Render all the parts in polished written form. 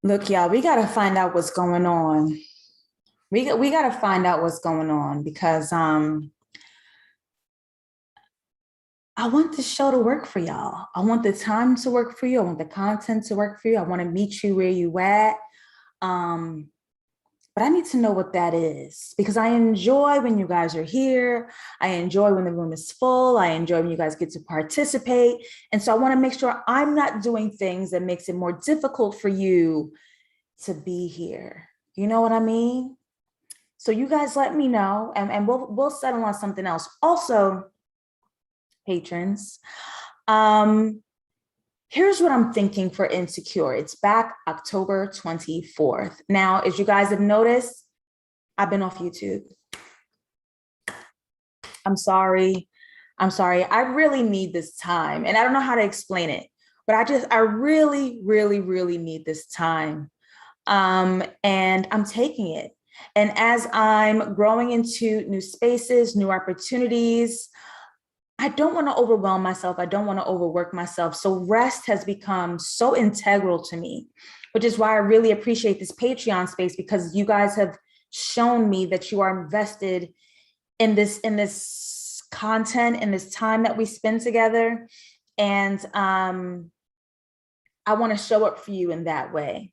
Look, y'all, we got to find out what's going on. We got to find out what's going on because I want the show to work for y'all. I want the time to work for you. I want the content to work for you. I want to meet you where you at. Um, but I need to know what that is because I enjoy when you guys are here. I enjoy when the room is full. I enjoy when you guys get to participate. And so I want to make sure I'm not doing things that makes it more difficult for you to be here. You know what I mean? So you guys let me know and we'll settle on something else. Also, patrons, here's what I'm thinking for Insecure. It's back October 24th. Now, as you guys have noticed, I've been off YouTube. I'm sorry. I really need this time. And I don't know how to explain it, but I really, really, really need this time. And I'm taking it. And as I'm growing into new spaces, new opportunities, I don't want to overwhelm myself. I don't want to overwork myself. So rest has become so integral to me, which is why I really appreciate this Patreon space, because you guys have shown me that you are invested in this content, in this time that we spend together. And I want to show up for you in that way.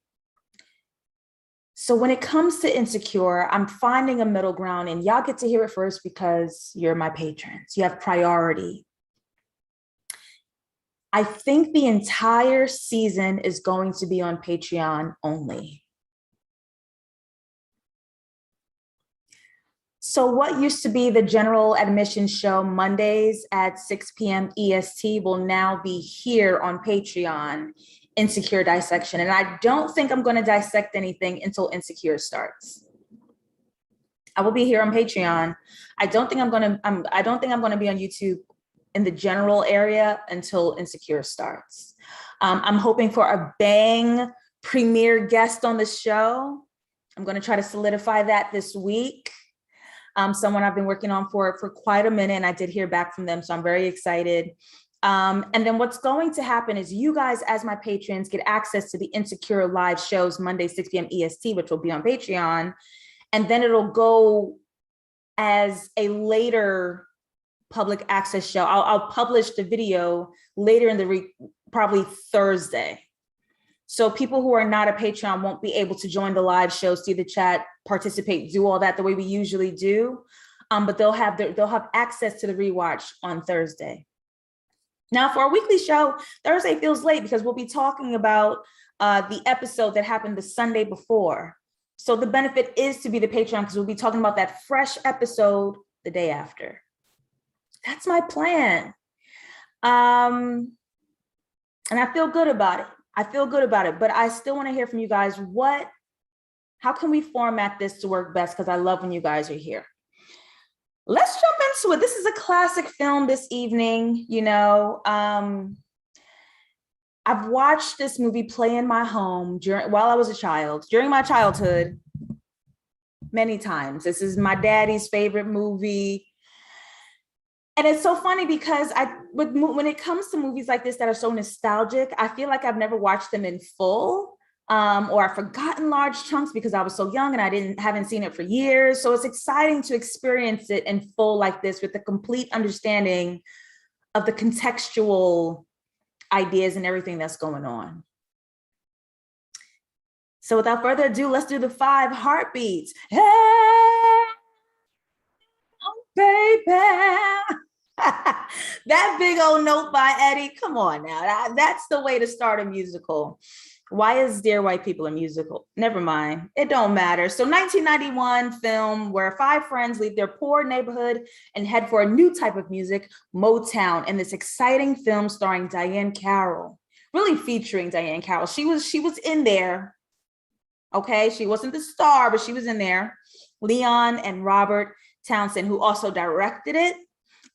So when it comes to Insecure, I'm finding a middle ground, and y'all get to hear it first because you're my patrons. You have priority. I think the entire season is going to be on Patreon only. So what used to be the general admission show Mondays at 6 p.m. EST will now be here on Patreon, Insecure Dissection. And I don't think I'm going to dissect anything until Insecure starts. I will be here on Patreon. I don't think I'm going to be on YouTube in the general area until Insecure starts. I'm hoping for a bang premiere guest on the show. I'm going to try to solidify that this week. Someone I've been working on for quite a minute, and I did hear back from them, so I'm very excited. And then what's going to happen is you guys, as my patrons, get access to the Insecure live shows Monday, 6 p.m. EST, which will be on Patreon. And then it'll go as a later public access show. I'll publish the video later in the week, probably Thursday. So people who are not a Patreon won't be able to join the live show, see the chat, participate, do all that the way we usually do. But they'll have access to the rewatch on Thursday. Now, for our weekly show, Thursday feels late because we'll be talking about the episode that happened the Sunday before. So the benefit is to be the Patreon because we'll be talking about that fresh episode the day after. That's my plan. And I feel good about it. But I still want to hear from you guys. How can we format this to work best? Because I love when you guys are here. Let's jump into it. This is a classic film this evening. You know, I've watched this movie play in my home while I was a child, during my childhood, many times. This is my daddy's favorite movie. And it's so funny because when it comes to movies like this that are so nostalgic, I feel like I've never watched them in full, or I've forgotten large chunks because I was so young and I haven't seen it for years. So it's exciting to experience it in full like this with the complete understanding of the contextual ideas and everything that's going on. So without further ado, let's do the 5 heartbeats. Hey, oh, baby. That big old note by Eddie. Come on now. That's the way to start a musical. Why is Dear White People a musical? Never mind. It don't matter. So 1991 film where 5 friends leave their poor neighborhood and head for a new type of music, Motown, in this exciting film starring Diane Carroll, really featuring Diane Carroll. She was in there. Okay, she wasn't the star, but she was in there. Leon and Robert Townsend, who also directed it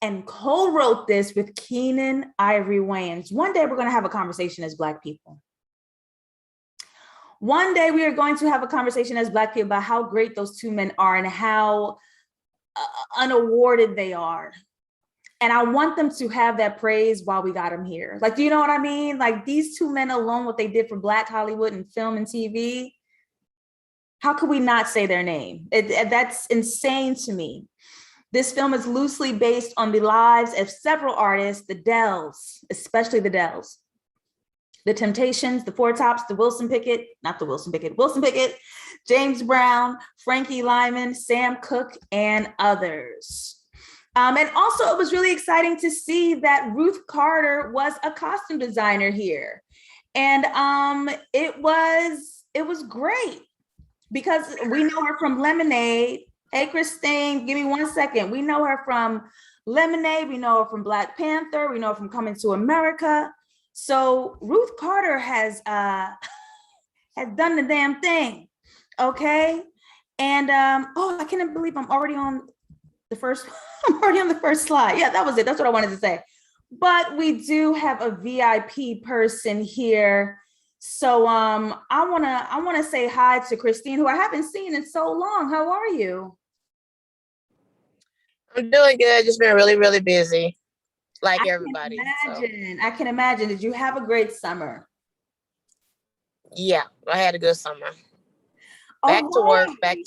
and co-wrote this with Keenen, Ivory, Wayans. One day we're going to have a conversation as Black people. One day we are going to have a conversation as Black people about how great those 2 men are and how unawarded they are. And I want them to have that praise while we got them here. Like, do you know what I mean? Like these two men alone, what they did for Black Hollywood and film and TV, how could we not say their name? That's insane to me. This film is loosely based on the lives of several artists, the Dells, especially the Dells, the Temptations, the Four Tops, the Wilson Pickett, Wilson Pickett, James Brown, Frankie Lyman, Sam Cooke, and others. And also it was really exciting to see that Ruth Carter was a costume designer here. And it was great because we know her from Lemonade. Hey, Christine, give me 1 second. We know her from Lemonade. We know her from Black Panther. We know her from Coming to America. So Ruth Carter has done the damn thing, okay? And I can't believe I'm already on the first. I'm already on the first slide. Yeah, that was it. That's what I wanted to say. But we do have a VIP person here. So I wanna say hi to Christine, who I haven't seen in so long. How are you? I'm doing good. Just been really, really busy, like everybody. I can imagine. Did you have a great summer? Yeah, I had a good summer. Back to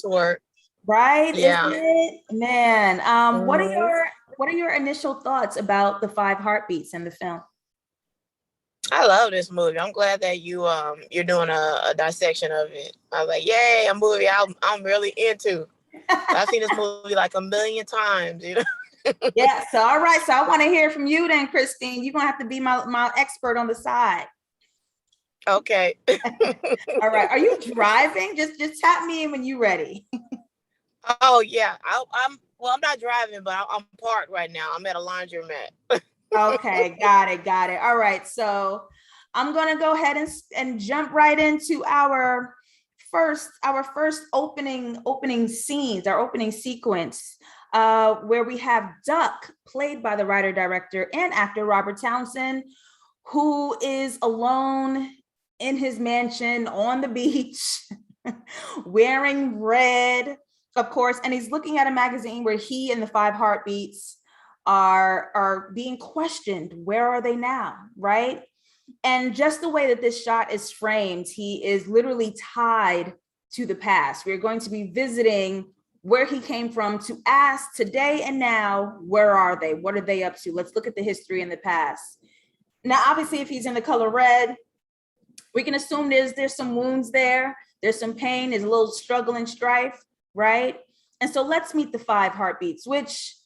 work. Right? Yeah. Isn't it? Man, what are your initial thoughts about the 5 Heartbeats in the film? I love this movie. I'm glad that you're doing a dissection of it. I was like, yay, a movie I'm really into. I've seen this movie like a million times, you know. Yeah, so all right. So I want to hear from you then, Christine. You're gonna have to be my expert on the side. Okay. All right. Are you driving? Just tap me in when you're ready. Oh yeah. I'm not driving, but I'm parked right now. I'm at a laundromat. Okay, got it. All right. So I'm gonna go ahead and jump right into our first opening scenes, our opening sequence, where we have Duck, played by the writer, director, and actor Robert Townsend, who is alone in his mansion on the beach, wearing red, of course, and he's looking at a magazine where he and the 5 Heartbeats are being questioned. Where are they now, right? And just the way that this shot is framed, he is literally tied to the past. We're going to be visiting where he came from to ask today and now, where are they? What are they up to? Let's look at the history in the past. Now, obviously, if he's in the color red, we can assume there's some wounds there. There's some pain, there's a little struggle and strife, right? And so let's meet the 5 Heartbeats, which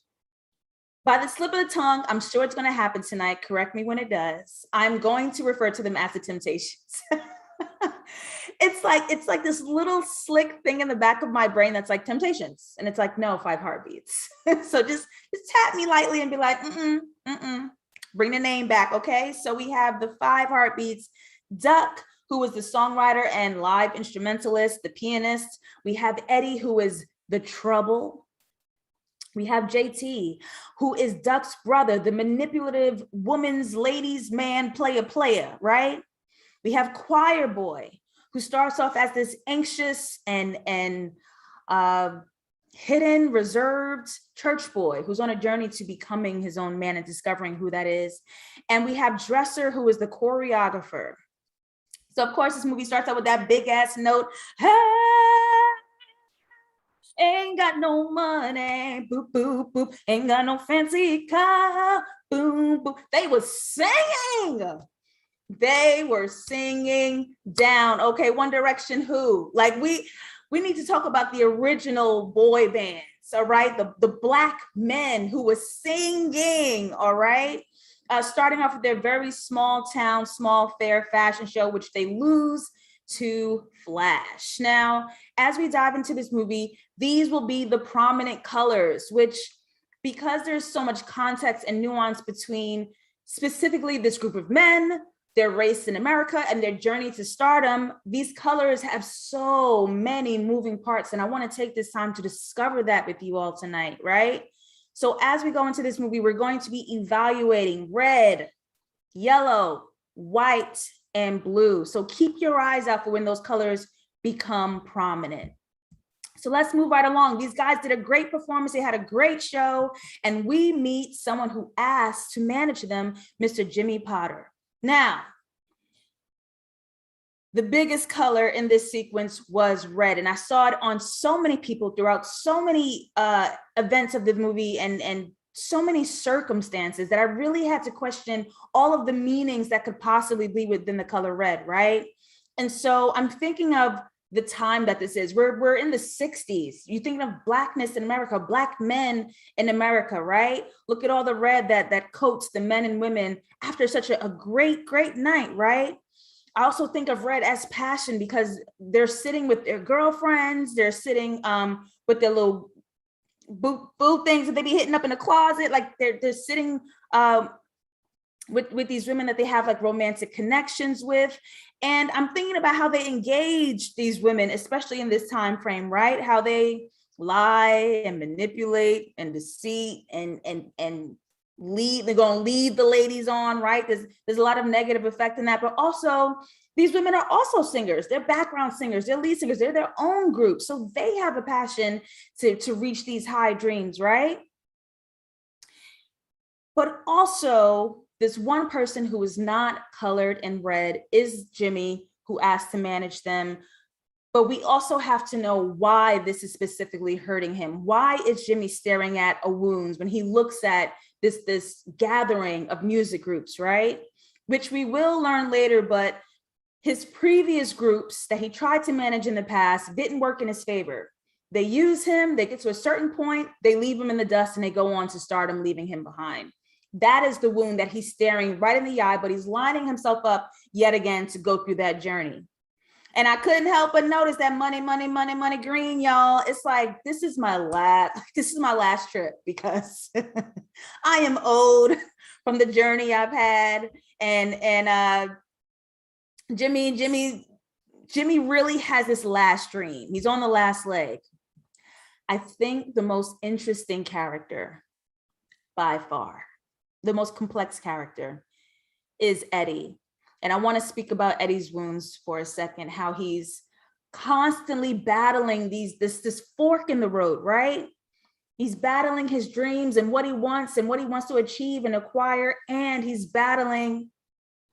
by the slip of the tongue, I'm sure it's going to happen tonight. Correct me when it does. I'm going to refer to them as the Temptations. It's like this little slick thing in the back of my brain that's like Temptations. And it's like, no, 5 Heartbeats. So just tap me lightly and be like, bring the name back, okay? So we have the 5 Heartbeats, Duck, who was the songwriter and live instrumentalist, the pianist. We have Eddie, who is the trouble. We have JT, who is Duck's brother, the manipulative woman's ladies man player, right? We have Choir Boy, who starts off as this anxious and hidden, reserved church boy who's on a journey to becoming his own man and discovering who that is. And we have Dresser, who is the choreographer. So of course, this movie starts out with that big ass note. Ain't got no money, boop, boop, boop. Ain't got no fancy car, boom, boom. They were singing down. Okay, One Direction, who? Like we need to talk about the original boy bands, all right? The Black men who were singing, all right? Starting off with their very small town, small fair fashion show, which they lose to Flash. Now, as we dive into this movie, these will be the prominent colors, which, because there's so much context and nuance between specifically this group of men, their race in America, and their journey to stardom, these colors have so many moving parts. And I want to take this time to discover that with you all tonight, right? So as we go into this movie, we're going to be evaluating red, yellow, white, and blue. So keep your eyes out for when those colors become prominent. So let's move right along. These guys did a great performance. They had a great show. And we meet someone who asked to manage them, Mr. Jimmy Potter. Now, the biggest color in this sequence was red. And I saw it on so many people throughout so many events of the movie and so many circumstances that I really had to question all of the meanings that could possibly be within the color red, right? And so I'm thinking of the time that this is. We're in the 60s. You're thinking of Blackness in America, Black men in America, right? Look at all the red that coats the men and women after such a great, great night, right? I also think of red as passion because they're sitting with their girlfriends, they're sitting with their little boo things that they be hitting up in the closet, like they're sitting with these women that they have like romantic connections with. And I'm thinking about how they engage these women, especially in this time frame, right? How they lie and manipulate and deceit and lead. They're going to lead the ladies on, right? There's a lot of negative effect in that, but also these women are also singers. They're background singers, they're lead singers, they're their own group. So they have a passion to reach these high dreams, right? But also this one person who is not colored in red is Jimmy, who asked to manage them. But we also have to know why this is specifically hurting him. Why is Jimmy staring at a wound when he looks at this gathering of music groups, right? Which we will learn later, but his previous groups that he tried to manage in the past didn't work in his favor. They use him, they get to a certain point, they leave him in the dust and they go on to stardom, leaving him behind. That is the wound that he's staring right in the eye, but he's lining himself up yet again to go through that journey. And I couldn't help but notice that money, money, money, money green, y'all. It's like, this is my last trip because I am old from the journey I've had. And Jimmy really has this last dream. He's on the last leg. I think the most interesting character by far, the most complex character is Eddie. And I want to speak about Eddie's wounds for a second, how he's constantly battling this fork in the road, right? He's battling his dreams and what he wants to achieve and acquire, and he's battling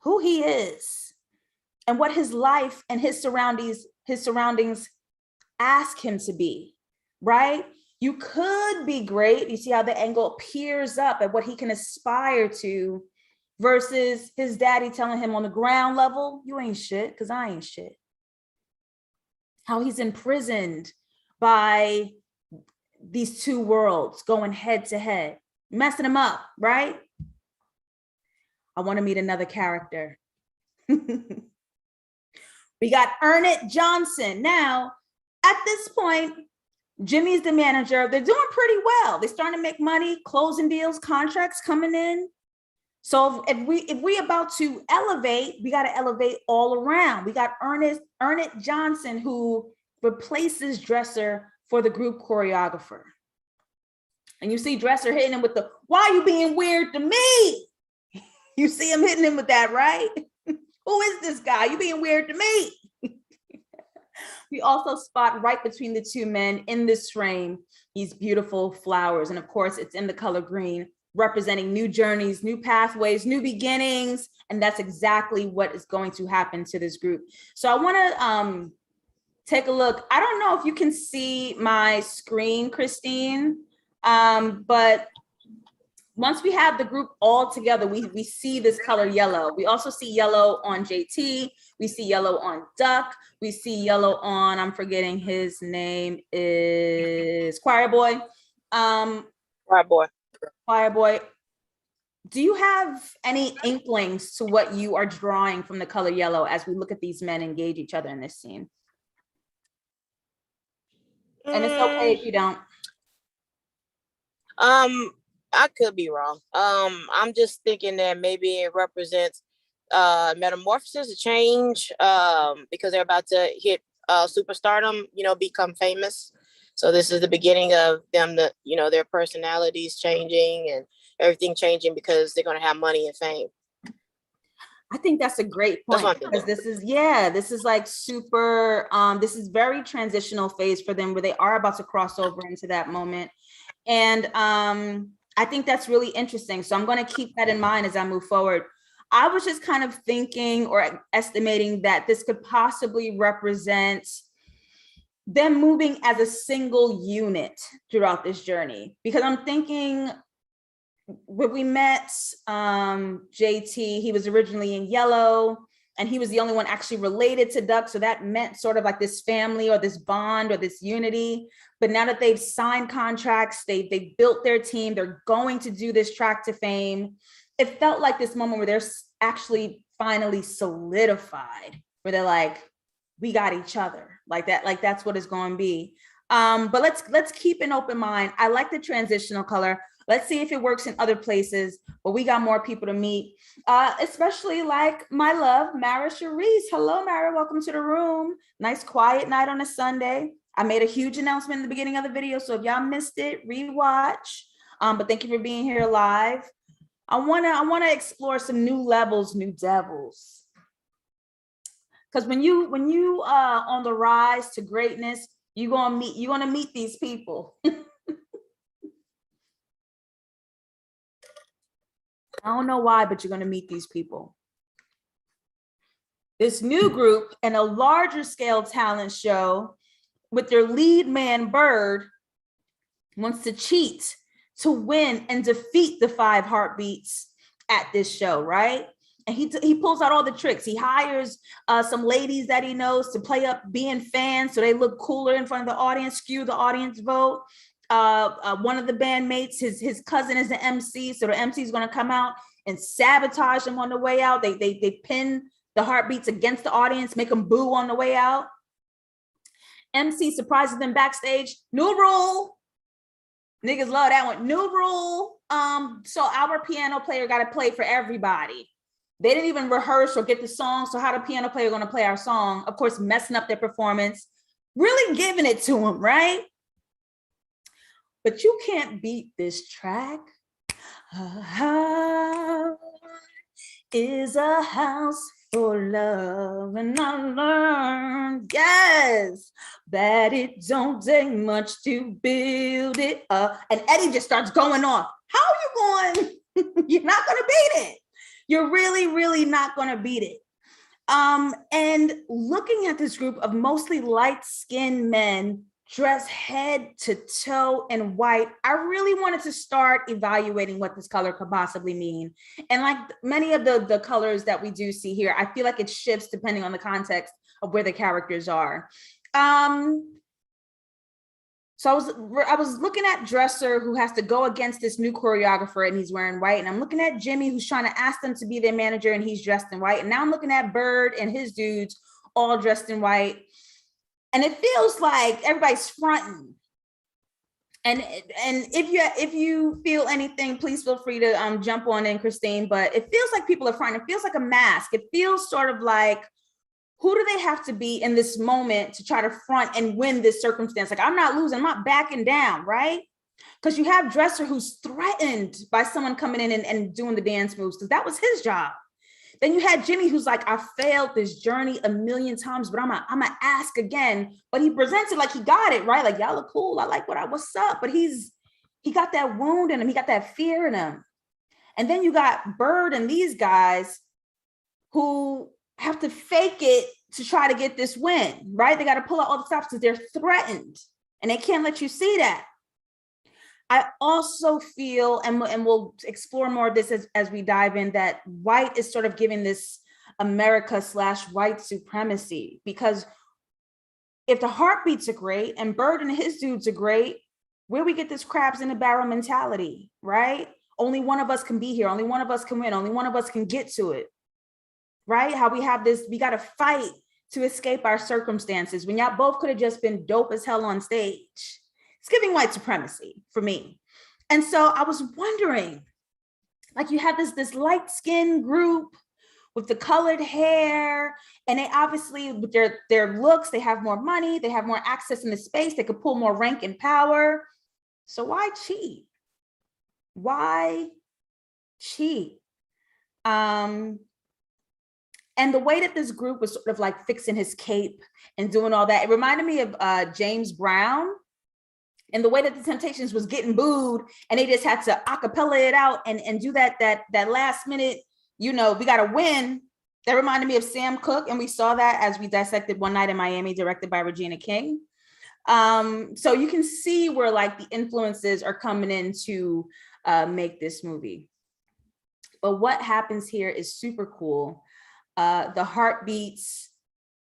who he is and what his life and his surroundings ask him to be, right? You could be great. You see how the angle peers up at what he can aspire to, versus his daddy telling him on the ground level, you ain't shit, because I ain't shit. How he's imprisoned by these two worlds going head to head, messing him up, right? I want to meet another character. We got Ernest Johnson. Now, at this point, Jimmy's the manager. They're doing pretty well. They're starting to make money, closing deals, contracts coming in. So if we about to elevate, we got to elevate all around. We got Ernest Johnson, who replaces Dresser for the group choreographer. And you see Dresser hitting him with the, why are you being weird to me? You see him hitting him with that, right? Who is this guy? You being weird to me? We also spot right between the two men in this frame these beautiful flowers. And of course, it's in the color green, representing new journeys, new pathways, new beginnings. And that's exactly what is going to happen to this group. So I want to take a look. I don't know if you can see my screen, Christine, but once we have the group all together, we see this color yellow. We also see yellow on JT. We see yellow on Duck. We see yellow on, I'm forgetting his name is Choir Boy. Choir Boy. Do you have any inklings to what you are drawing from the color yellow as we look at these men engage each other in this scene? And it's okay if you don't. I could be wrong. I'm just thinking that maybe it represents metamorphosis, a change, because they're about to hit superstardom, become famous. So this is the beginning of them, their personalities changing and everything changing because they're going to have money and fame. I think that's a great That's point what I'm because thinking. this is like super, this is very transitional phase for them where they are about to cross over into that moment. And I think that's really interesting. So I'm going to keep that in mind as I move forward. I was just kind of thinking or estimating that this could possibly represent them moving as a single unit throughout this journey. Because I'm thinking when we met JT, he was originally in yellow and he was the only one actually related to Duck. So that meant sort of like this family or this bond or this unity. But now that they've signed contracts, they've built their team, they're going to do this track to fame. It felt like this moment where they're actually finally solidified, where they're like, we got each other, like that, like that's what it's going to be. But let's keep an open mind. I like the transitional color. Let's see if it works in other places, but we got more people to meet, especially like my love, Mara Charisse. Hello, Mara, welcome to the room. Nice quiet night on a Sunday. I made a huge announcement in the beginning of the video, so if y'all missed it, rewatch. But thank you for being here live. I wanna explore some new levels, new devils. Because when you on the rise to greatness, you're gonna meet these people. I don't know why, but you're going to meet these people. This new group and a larger scale talent show with their lead man, Bird, wants to cheat to win and defeat the 5 heartbeats at this show, right? And he pulls out all the tricks. He hires some ladies that he knows to play up being fans so they look cooler in front of the audience, skew the audience vote. One of the bandmates, his cousin is the MC, so the MC is going to come out and sabotage him on the way out. They pin the heartbeats against the audience, make them boo on the way out. MC surprises them backstage. New rule. Niggas love that one. New rule. So our piano player got to play for everybody. They didn't even rehearse or get the song. So how the piano player going to play our song? Of course, messing up their performance, really giving it to them, right? But you can't beat this track. A heart is a house for love, and I learned, yes, that it don't take much to build it up. And Eddie just starts going off. How are you going? You're not going to beat it. You're really, really not going to beat it. And looking at this group of mostly light-skinned men dressed head to toe in white, I really wanted to start evaluating what this color could possibly mean. And like many of the colors that we do see here, I feel like it shifts depending on the context of where the characters are. So I was looking at Dresser, who has to go against this new choreographer and he's wearing white. And I'm looking at Jimmy, who's trying to ask them to be their manager and he's dressed in white. And now I'm looking at Bird and his dudes all dressed in white. And it feels like everybody's fronting. And if you feel anything, please feel free to jump on in, Christine. But it feels like people are fronting. It feels like a mask. It feels sort of like, who do they have to be in this moment to try to front and win this circumstance? Like, I'm not losing, I'm not backing down, right? Because you have Dresser who's threatened by someone coming in and doing the dance moves, because that was his job. Then you had Jimmy who's like, I failed this journey a million times, but I'm gonna ask again. But he presents it like he got it, right? Like, y'all look cool, I like what's up. But he got that wound in him, he got that fear in him. And then you got Bird and these guys who have to fake it to try to get this win, right? They got to pull out all the stops because they're threatened and they can't let you see that. I also feel, and we'll explore more of this as we dive in, that white is sort of giving this America/white supremacy, because if the heartbeats are great and Bird and his dudes are great, where we get this crabs in the barrel mentality, right? Only one of us can be here. Only one of us can win. Only one of us can get to it. Right? How we have this, we got to fight to escape our circumstances when y'all both could have just been dope as hell on stage. It's giving white supremacy for me. And so I was wondering, like, you have this light-skinned group with the colored hair, and they obviously, with their looks, they have more money, they have more access in the space, they could pull more rank and power. So why cheat? Why cheat? And the way that this group was sort of like fixing his cape and doing all that, it reminded me of James Brown, and the way that the Temptations was getting booed, and they just had to acapella it out and do that last minute, we got to win. That reminded me of Sam Cooke, and we saw that as we dissected One Night in Miami, directed by Regina King. So you can see where like the influences are coming in to make this movie. But what happens here is super cool. The heartbeats,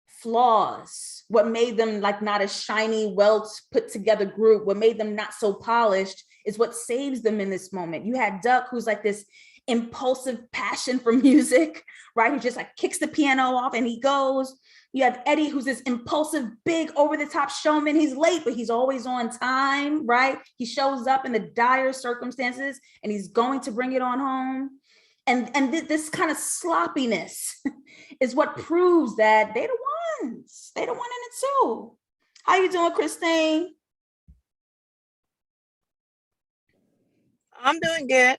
flaws, what made them like not a shiny, well put together group, what made them not so polished is what saves them in this moment. You had Duck, who's like this impulsive passion for music, right? He just like kicks the piano off and he goes. You have Eddie, who's this impulsive, big, over-the-top showman. He's late, but he's always on time, right? He shows up in the dire circumstances and he's going to bring it on home. And this kind of sloppiness is what proves that they're the ones. They the one in it too. How you doing, Christine? I'm doing good.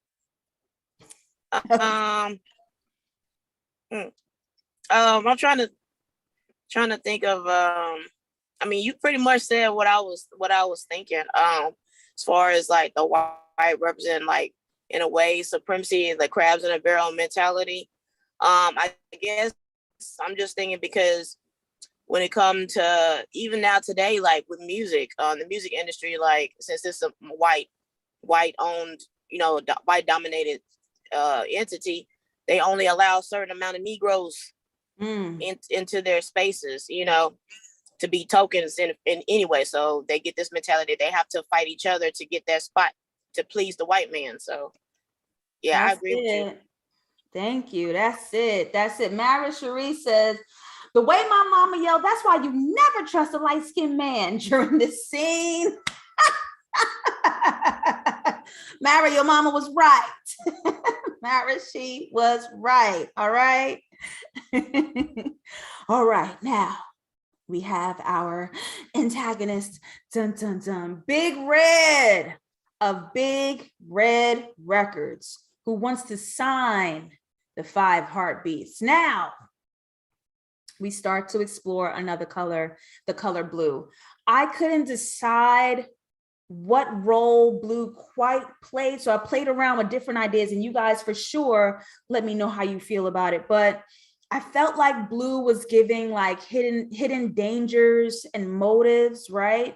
I'm trying to think of I mean, you pretty much said what I was thinking. As far as like the white represent like in a way supremacy, like crabs in a barrel mentality. I guess I'm just thinking because when it comes to even now today, like with music, the music industry, like since it's a white owned, white dominated entity, they only allow a certain amount of Negroes into their spaces, to be tokens in any way. So they get this mentality they have to fight each other to get that spot to please the white man. So yeah, I agree with you. Thank you. That's it. Mara Cherie says, the way my mama yelled, that's why you never trust a light-skinned man during this scene. Mara, your mama was right. Mara, she was right. All right. All right. Now we have our antagonist, dun, dun, dun, Big Red of Big Red Records, who wants to sign the 5 Heartbeats. Now we start to explore another color, the color blue. I couldn't decide what role blue quite played, so I played around with different ideas, and you guys for sure let me know how you feel about it. But I felt like blue was giving like hidden dangers and motives, right?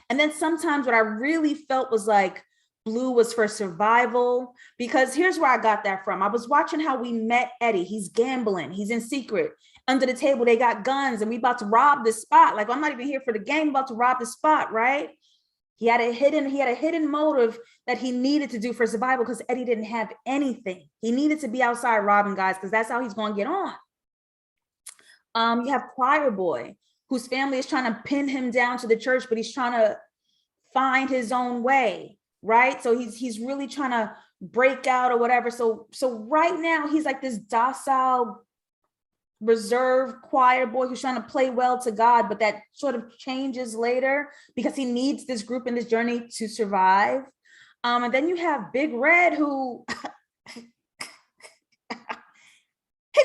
And then sometimes what I really felt was like blue was for survival, because here's where I got that from. I was watching how we met Eddie. He's gambling, he's in secret. Under the table, they got guns and we about to rob this spot. Like, I'm not even here for the game, about to rob the spot, right? He had a hidden motive that he needed to do for survival, because Eddie didn't have anything. He needed to be outside robbing guys because that's how he's going to get on. You have Choir Boy, whose family is trying to pin him down to the church, but he's trying to find his own way, right? So he's really trying to break out or whatever. So right now he's like this docile, reserved choir boy who's trying to play well to God, but that sort of changes later because he needs this group in this journey to survive. And then you have Big Red, who he's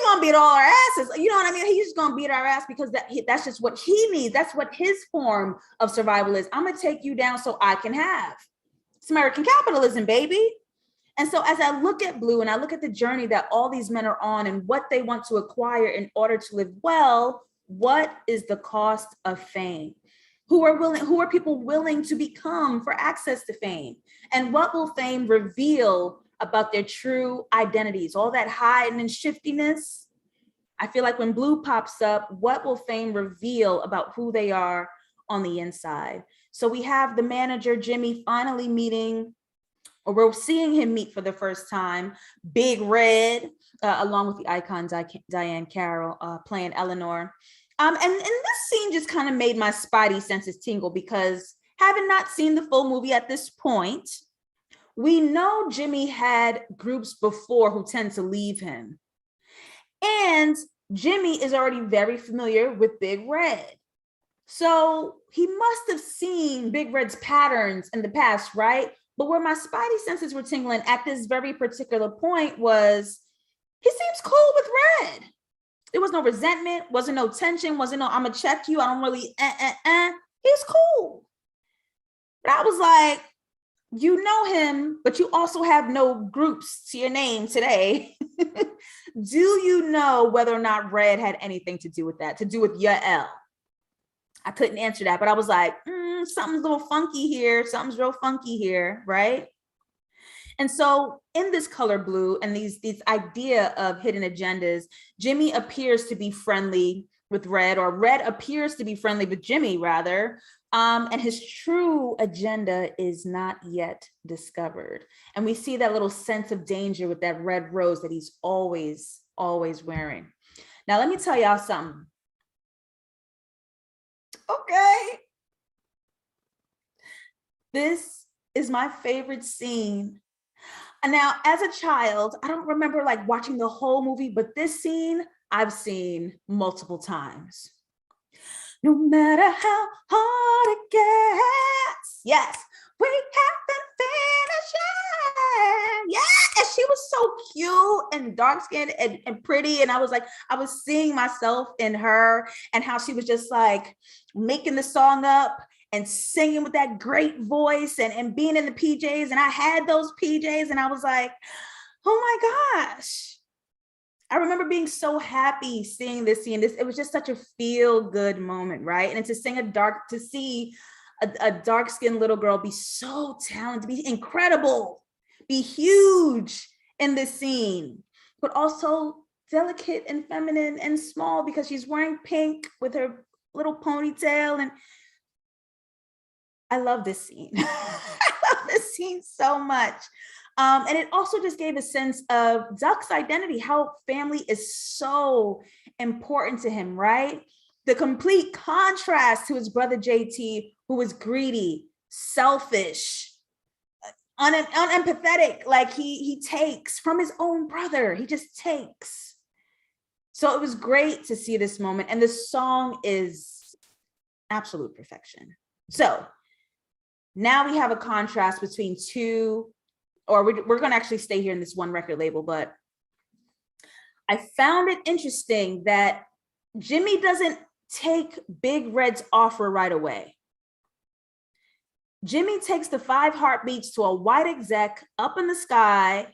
gonna beat all our asses. You know what I mean? He's just gonna beat our ass because that's just what he needs. That's what his form of survival is. I'm gonna take you down so I can have. It's American capitalism, baby. And so as I look at blue and I look at the journey that all these men are on and what they want to acquire in order to live well, what is the cost of fame? Who are people willing to become for access to fame? And what will fame reveal about their true identities? All that hiding and shiftiness. I feel like when blue pops up, what will fame reveal about who they are on the inside? So we have the manager, Jimmy, finally meeting, or we're seeing him meet for the first time, Big Red, along with the icon Diane Carroll playing Eleanor. And this scene just kind of made my spidey senses tingle, because having not seen the full movie at this point, we know Jimmy had groups before who tend to leave him. And Jimmy is already very familiar with Big Red. So he must have seen Big Red's patterns in the past, right? But where my spidey senses were tingling at this very particular point was, he seems cool with Red. There was no resentment, wasn't no tension, wasn't no, I'm gonna check you, I don't really, He's cool. But I was like, you know him, but you also have no groups to your name today. Do you know whether or not Red had anything to do with that, to do with your L? I couldn't answer that, but I was like, something's a little funky here. Something's real funky here, right? And so in this color blue and these idea of hidden agendas, Jimmy appears to be friendly with Red, or Red appears to be friendly with Jimmy, rather. And his true agenda is not yet discovered. And we see that little sense of danger with that red rose that he's always wearing. Now, let me tell y'all something. Okay. This is my favorite scene. And now, as a child, I don't remember like watching the whole movie, but this scene I've seen multiple times. No matter how hard it gets, yes, we haven't finished yet. Yeah, and she was so cute and dark-skinned and pretty. And I was seeing myself in her and how she was just like making the song up and singing with that great voice and being in the PJs. And I had those PJs and I was like, oh my gosh. I remember being so happy seeing this scene. It was just such a feel-good moment, right? And to see a dark-skinned little girl be so talented, be incredible, be huge in this scene, but also delicate and feminine and small because she's wearing pink with her little ponytail. And I love this scene. I love this scene so much. And it also just gave a sense of Duck's identity, how family is so important to him, right? The complete contrast to his brother JT, who was greedy, selfish, unempathetic. Like he takes from his own brother, he just takes. So it was great to see this moment. And the song is absolute perfection. So now we have a contrast between two, or we're going to actually stay here in this one record label, but I found it interesting that Jimmy doesn't take Big Red's offer right away. Jimmy takes the 5 heartbeats to a white exec up in the sky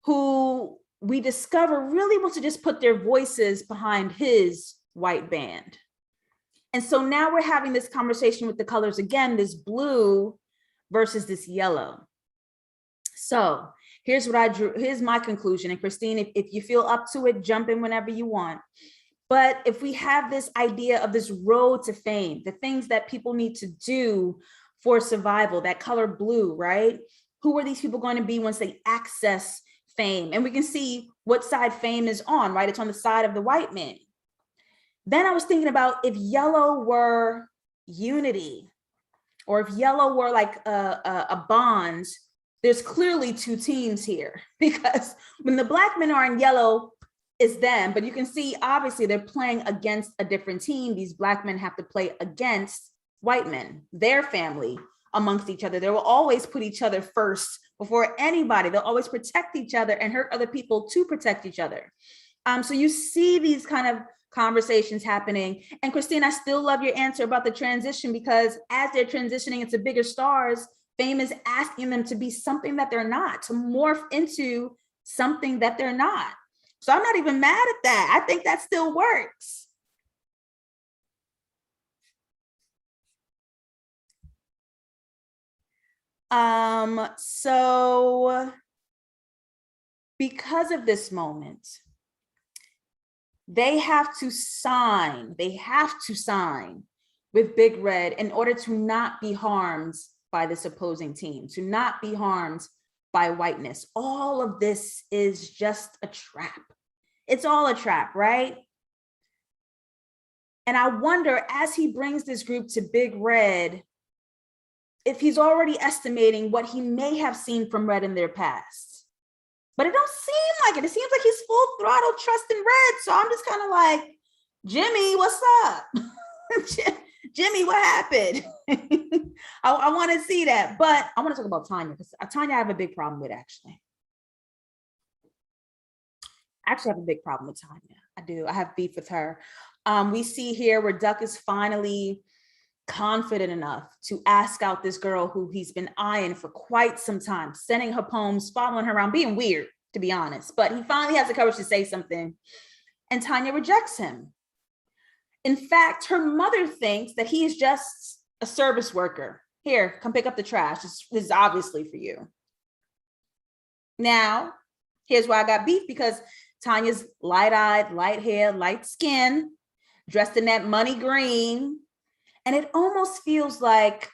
who we discover really wants to just put their voices behind his white band. And so now we're having this conversation with the colors again, this blue versus this yellow. So here's what I drew. Here's my conclusion. And Christine, if you feel up to it, jump in whenever you want. But if we have this idea of this road to fame, the things that people need to do for survival, that color blue, right? Who are these people going to be once they access fame? And we can see what side fame is on, right? It's on the side of the white man. Then I was thinking about if yellow were unity, or if yellow were like a bond, there's clearly 2 teams here, because when the black men are in yellow, it's them, but you can see obviously they're playing against a different team. These black men have to play against white men, their family, amongst each other. They will always put each other first before anybody. They'll always protect each other and hurt other people to protect each other. So you see these kind of conversations happening. And Christine, I still love your answer about the transition, because as they're transitioning into bigger stars, fame is asking them to be something that they're not, to morph into something that they're not. So I'm not even mad at that. I think that still works. So because of this moment, they have to sign with Big Red in order to not be harmed by this opposing team, to not be harmed by whiteness. All of this is just a trap. It's all a trap, right? And I wonder, as he brings this group to Big Red, if he's already estimating what he may have seen from Red in their past. But it don't seem like it. It seems like he's full throttle trusting Red. So I'm just kind of like, Jimmy, what's up? Jimmy, what happened? I want to see that. But I want to talk about Tanya, because Tanya I have a big problem with, actually. actually have a big problem with Tanya. I do. I have beef with her. We see here where Duck is finally confident enough to ask out this girl who he's been eyeing for quite some time, sending her poems, following her around, being weird, to be honest. But he finally has the courage to say something, and Tanya rejects him. In fact, her mother thinks that he is just a service worker. Here, come pick up the trash. This is obviously for you. Now, here's why I got beef, because Tanya's light-eyed, light-haired, light skin, dressed in that money green. And it almost feels like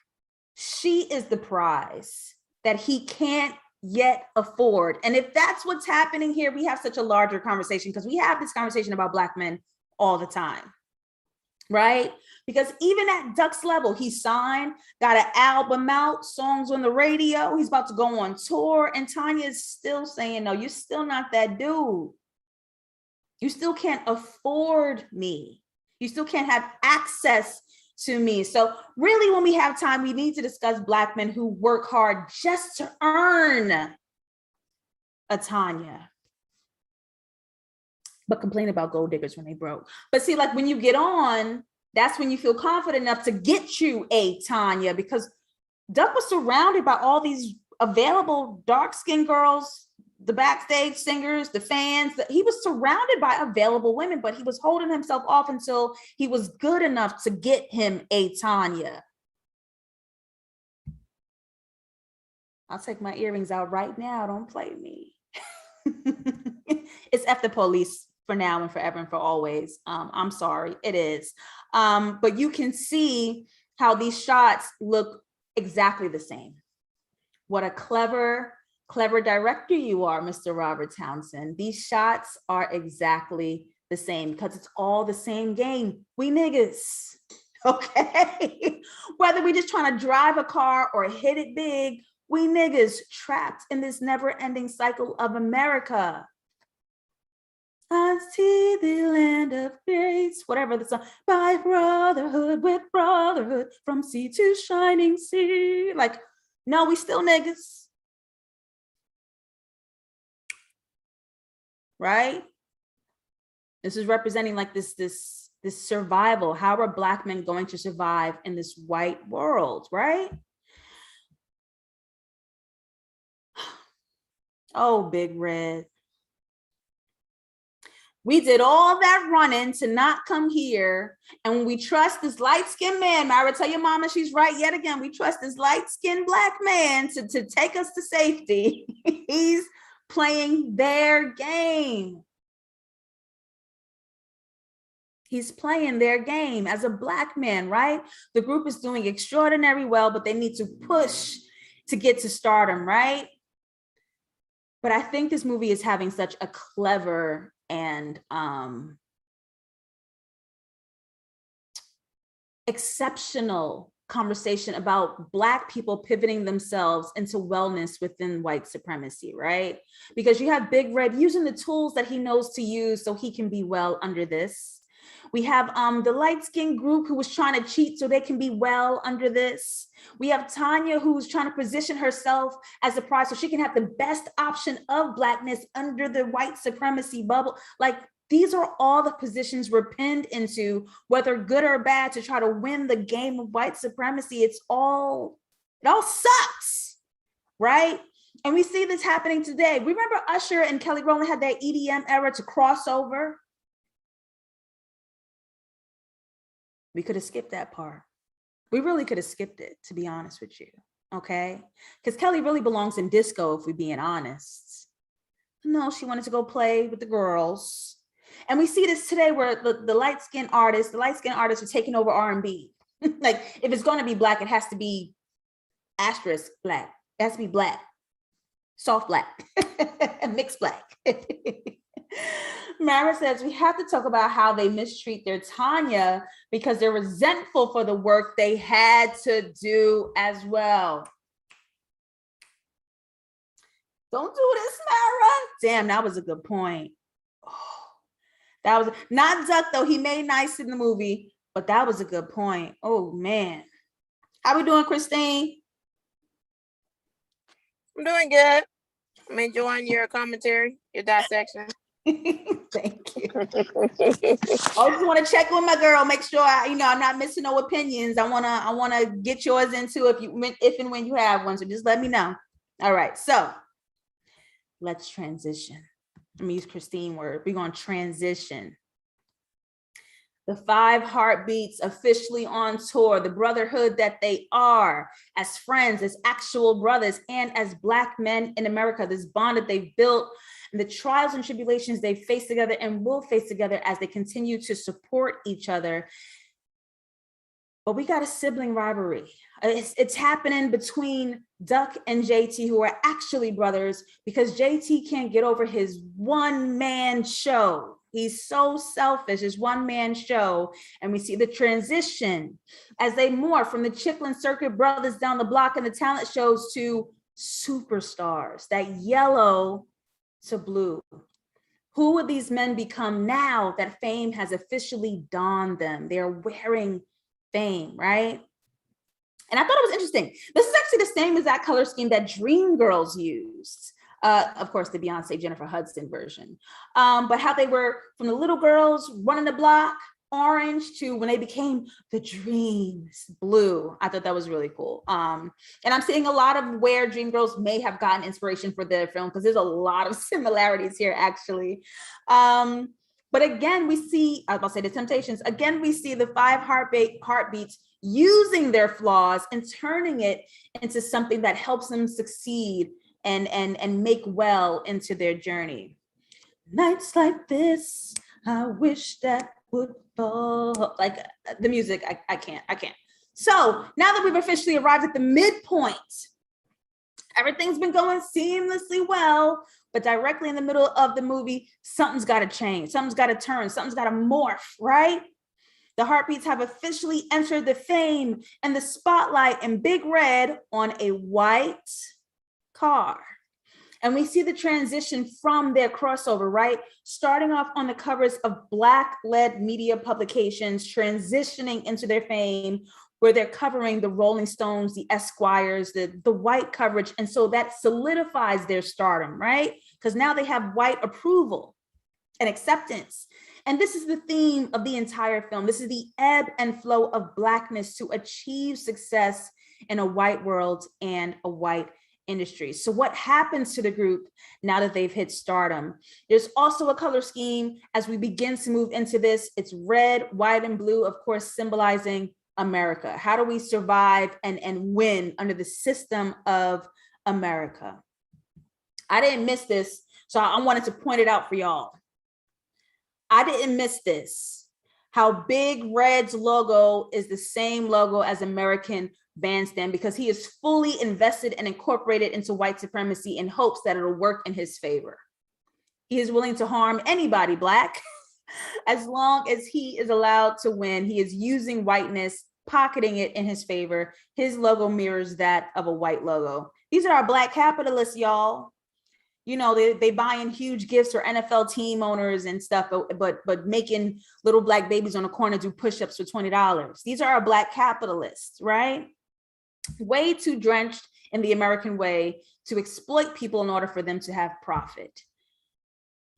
she is the prize that he can't yet afford. And if that's what's happening here, we have such a larger conversation, because we have this conversation about Black men all the time, right? Because even at Duck's level, he signed, got an album out, songs on the radio, he's about to go on tour, and Tanya is still saying, no, you're still not that dude. You still can't afford me. You still can't have access to me. So really, when we have time, we need to discuss Black men who work hard just to earn a Tanya, but complain about gold diggers when they broke. But see, like when you get on, that's when you feel confident enough to get you a Tanya, because Duck was surrounded by all these available dark-skinned girls, the backstage singers, the fans. He was surrounded by available women, but he was holding himself off until he was good enough to get him a Tanya. I'll take my earrings out right now. Don't play me. It's F the police for now and forever and for always. I'm sorry, it is. But you can see how these shots look exactly the same. What a clever director you are, Mr. Robert Townsend. These shots are exactly the same, because it's all the same game. We niggas, okay? Whether we just trying to drive a car or hit it big, we niggas trapped in this never-ending cycle of America. I see the land of grace, whatever the song, by brotherhood with brotherhood, from sea to shining sea. Like, no, we still niggas. Right? This is representing like this survival. How are Black men going to survive in this white world, right? Oh, Big Red. We did all that running to not come here. And when we trust this light-skinned man, Myra, tell your mama she's right yet again. We trust this light-skinned Black man to take us to safety. He's playing their game. He's playing their game as a Black man, right? The group is doing extraordinarily well, but they need to push to get to stardom, right? But I think this movie is having such a clever and exceptional conversation about Black people pivoting themselves into wellness within white supremacy, right? Because you have Big Red using the tools that he knows to use so he can be well under this. We have the light-skinned group who was trying to cheat so they can be well under this. We have Tanya who's trying to position herself as a prize so she can have the best option of Blackness under the white supremacy bubble. Like, these are all the positions we're pinned into, whether good or bad, to try to win the game of white supremacy. It all sucks, right? And we see this happening today. Remember Usher and Kelly Rowland had that EDM era to cross over? We could have skipped that part. We really could have skipped it, to be honest with you, okay? Because Kelly really belongs in disco, if we're being honest. No, she wanted to go play with the girls. And we see this today where the light-skinned artists are taking over R&B. Like, if it's going to be Black, it has to be asterisk Black. It has to be Black, soft Black, mixed Black. Mara says, we have to talk about how they mistreat their Tanya because they're resentful for the work they had to do as well. Don't do this, Mara. Damn, that was a good point. That was not Duck, though. He made nice in the movie, but that was a good point. Oh, man. How we doing, Christine? I'm doing good. I'm enjoying your commentary, your dissection. Thank you. I just want to check with my girl, make sure I'm not missing no opinions. I wanna get yours into if and when you have one. So just let me know. All right, so let's transition. Let me use Christine word. We're gonna transition. The 5 Heartbeats officially on tour, the brotherhood that they are as friends, as actual brothers, and as Black men in America, this bond that they've built and the trials and tribulations they face together and will face together as they continue to support each other. But we got a sibling rivalry. It's happening between Duck and JT, who are actually brothers, because JT can't get over his one-man show. He's so selfish, his one-man show. And we see the transition as they morph from the Chitlin Circuit brothers down the block in the talent shows to superstars, that yellow to blue. Who would these men become now that fame has officially dawned them? They're wearing fame, right? And I thought it was interesting. This is actually the same exact color scheme that Dreamgirls used. Of course, the Beyonce Jennifer Hudson version. But how they were from the little girls running the block, orange, to when they became the Dreams, blue. I thought that was really cool. And I'm seeing a lot of where Dreamgirls may have gotten inspiration for their film, because there's a lot of similarities here, actually. But again, we see, I was about to say the Temptations, again, we see the 5 Heartbeats using their flaws and turning it into something that helps them succeed and make well into their journey. Nights like this, I wish that would fall. Like the music, I can't. So now that we've officially arrived at the midpoint, everything's been going seamlessly well, but directly in the middle of the movie, something's got to change, something's got to turn, something's got to morph, right? The Heartbeats have officially entered the fame and the spotlight in big red on a white car. And we see the transition from their crossover, right? Starting off on the covers of Black-led media publications, transitioning into their fame, where they're covering the Rolling Stones, the Esquires, the white coverage. And so that solidifies their stardom, right? Because now they have white approval and acceptance. And this is the theme of the entire film. This is the ebb and flow of Blackness to achieve success in a white world and a white industry. So what happens to the group now that they've hit stardom? There's also a color scheme as we begin to move into this. It's red, white, and blue, of course, symbolizing America. How do we survive and win under the system of America? I didn't miss this, so I wanted to point it out for y'all. I didn't miss this, how Big Red's logo is the same logo as American Bandstand, because he is fully invested and incorporated into white supremacy in hopes that it'll work in his favor. He is willing to harm anybody Black as long as he is allowed to win. He is using whiteness, pocketing it in his favor. His logo mirrors that of a white logo. These are our Black capitalists, y'all. You know, they buying huge gifts for NFL team owners and stuff, but making little Black babies on the corner do push-ups for $20. These are our Black capitalists, right? Way too drenched in the American way to exploit people in order for them to have profit.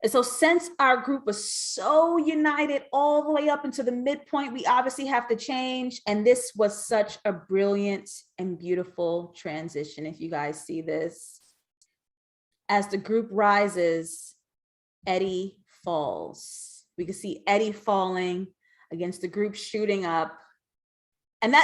And so since our group was so united all the way up into the midpoint, we obviously have to change. And this was such a brilliant and beautiful transition. If you guys see this, as the group rises, Eddie falls. We can see Eddie falling against the group shooting up. And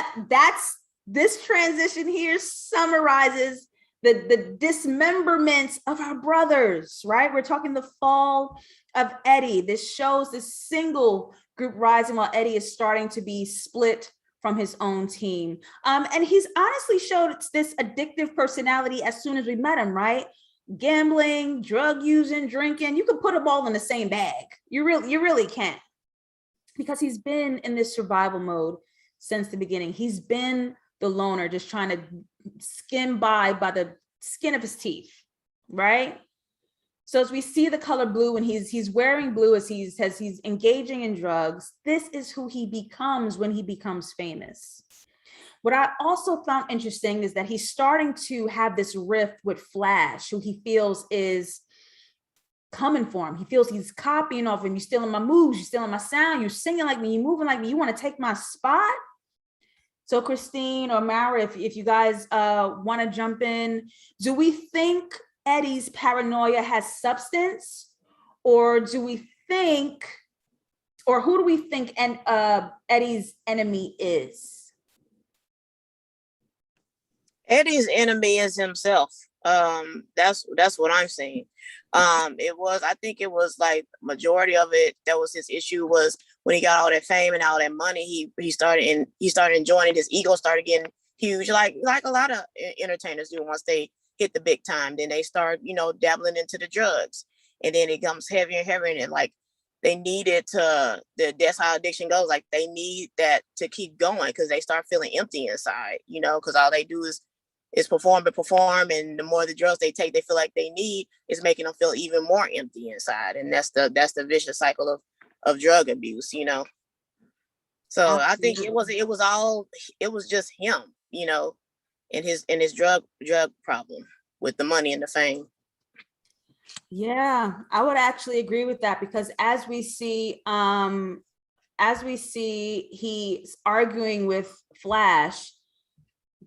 this transition here summarizes the dismemberment of our brothers, right? We're talking the fall of Eddie. This shows this single group rising while Eddie is starting to be split from his own team. And he's honestly showed this addictive personality as soon as we met him, right? Gambling, drug using, drinking, you could put them all in the same bag. You really can't, because he's been in this survival mode since the beginning. He's been the loner, just trying to skim by the skin of his teeth, right? So as we see the color blue and he's wearing blue as he's engaging in drugs, this is who he becomes when he becomes famous. What I also found interesting is that he's starting to have this rift with Flash, who he feels is coming for him. He feels he's copying off him. You're stealing my moves, you're stealing my sound, you're singing like me, you're moving like me, you want to take my spot? So Christine or Mara, if you guys want to jump in, do we think Eddie's paranoia has substance, or do we think, or who do we think Eddie's enemy is? Eddie's enemy is himself. That's what I'm saying. I think it was like majority of it that was his issue was when he got all that fame and all that money, he started enjoying it. His ego started getting huge, like a lot of entertainers do. Once they hit the big time, then they start, dabbling into the drugs, and then it comes heavier and heavier, and like they needed that's how addiction goes. Like they need that to keep going because they start feeling empty inside, because all they do is perform and perform, and the more the drugs they take, they feel like they need is making them feel even more empty inside, and that's the vicious cycle of drug abuse, So absolutely. I think it was just him, and his drug problem with the money and the fame. Yeah, I would actually agree with that, because as we see he's arguing with Flash,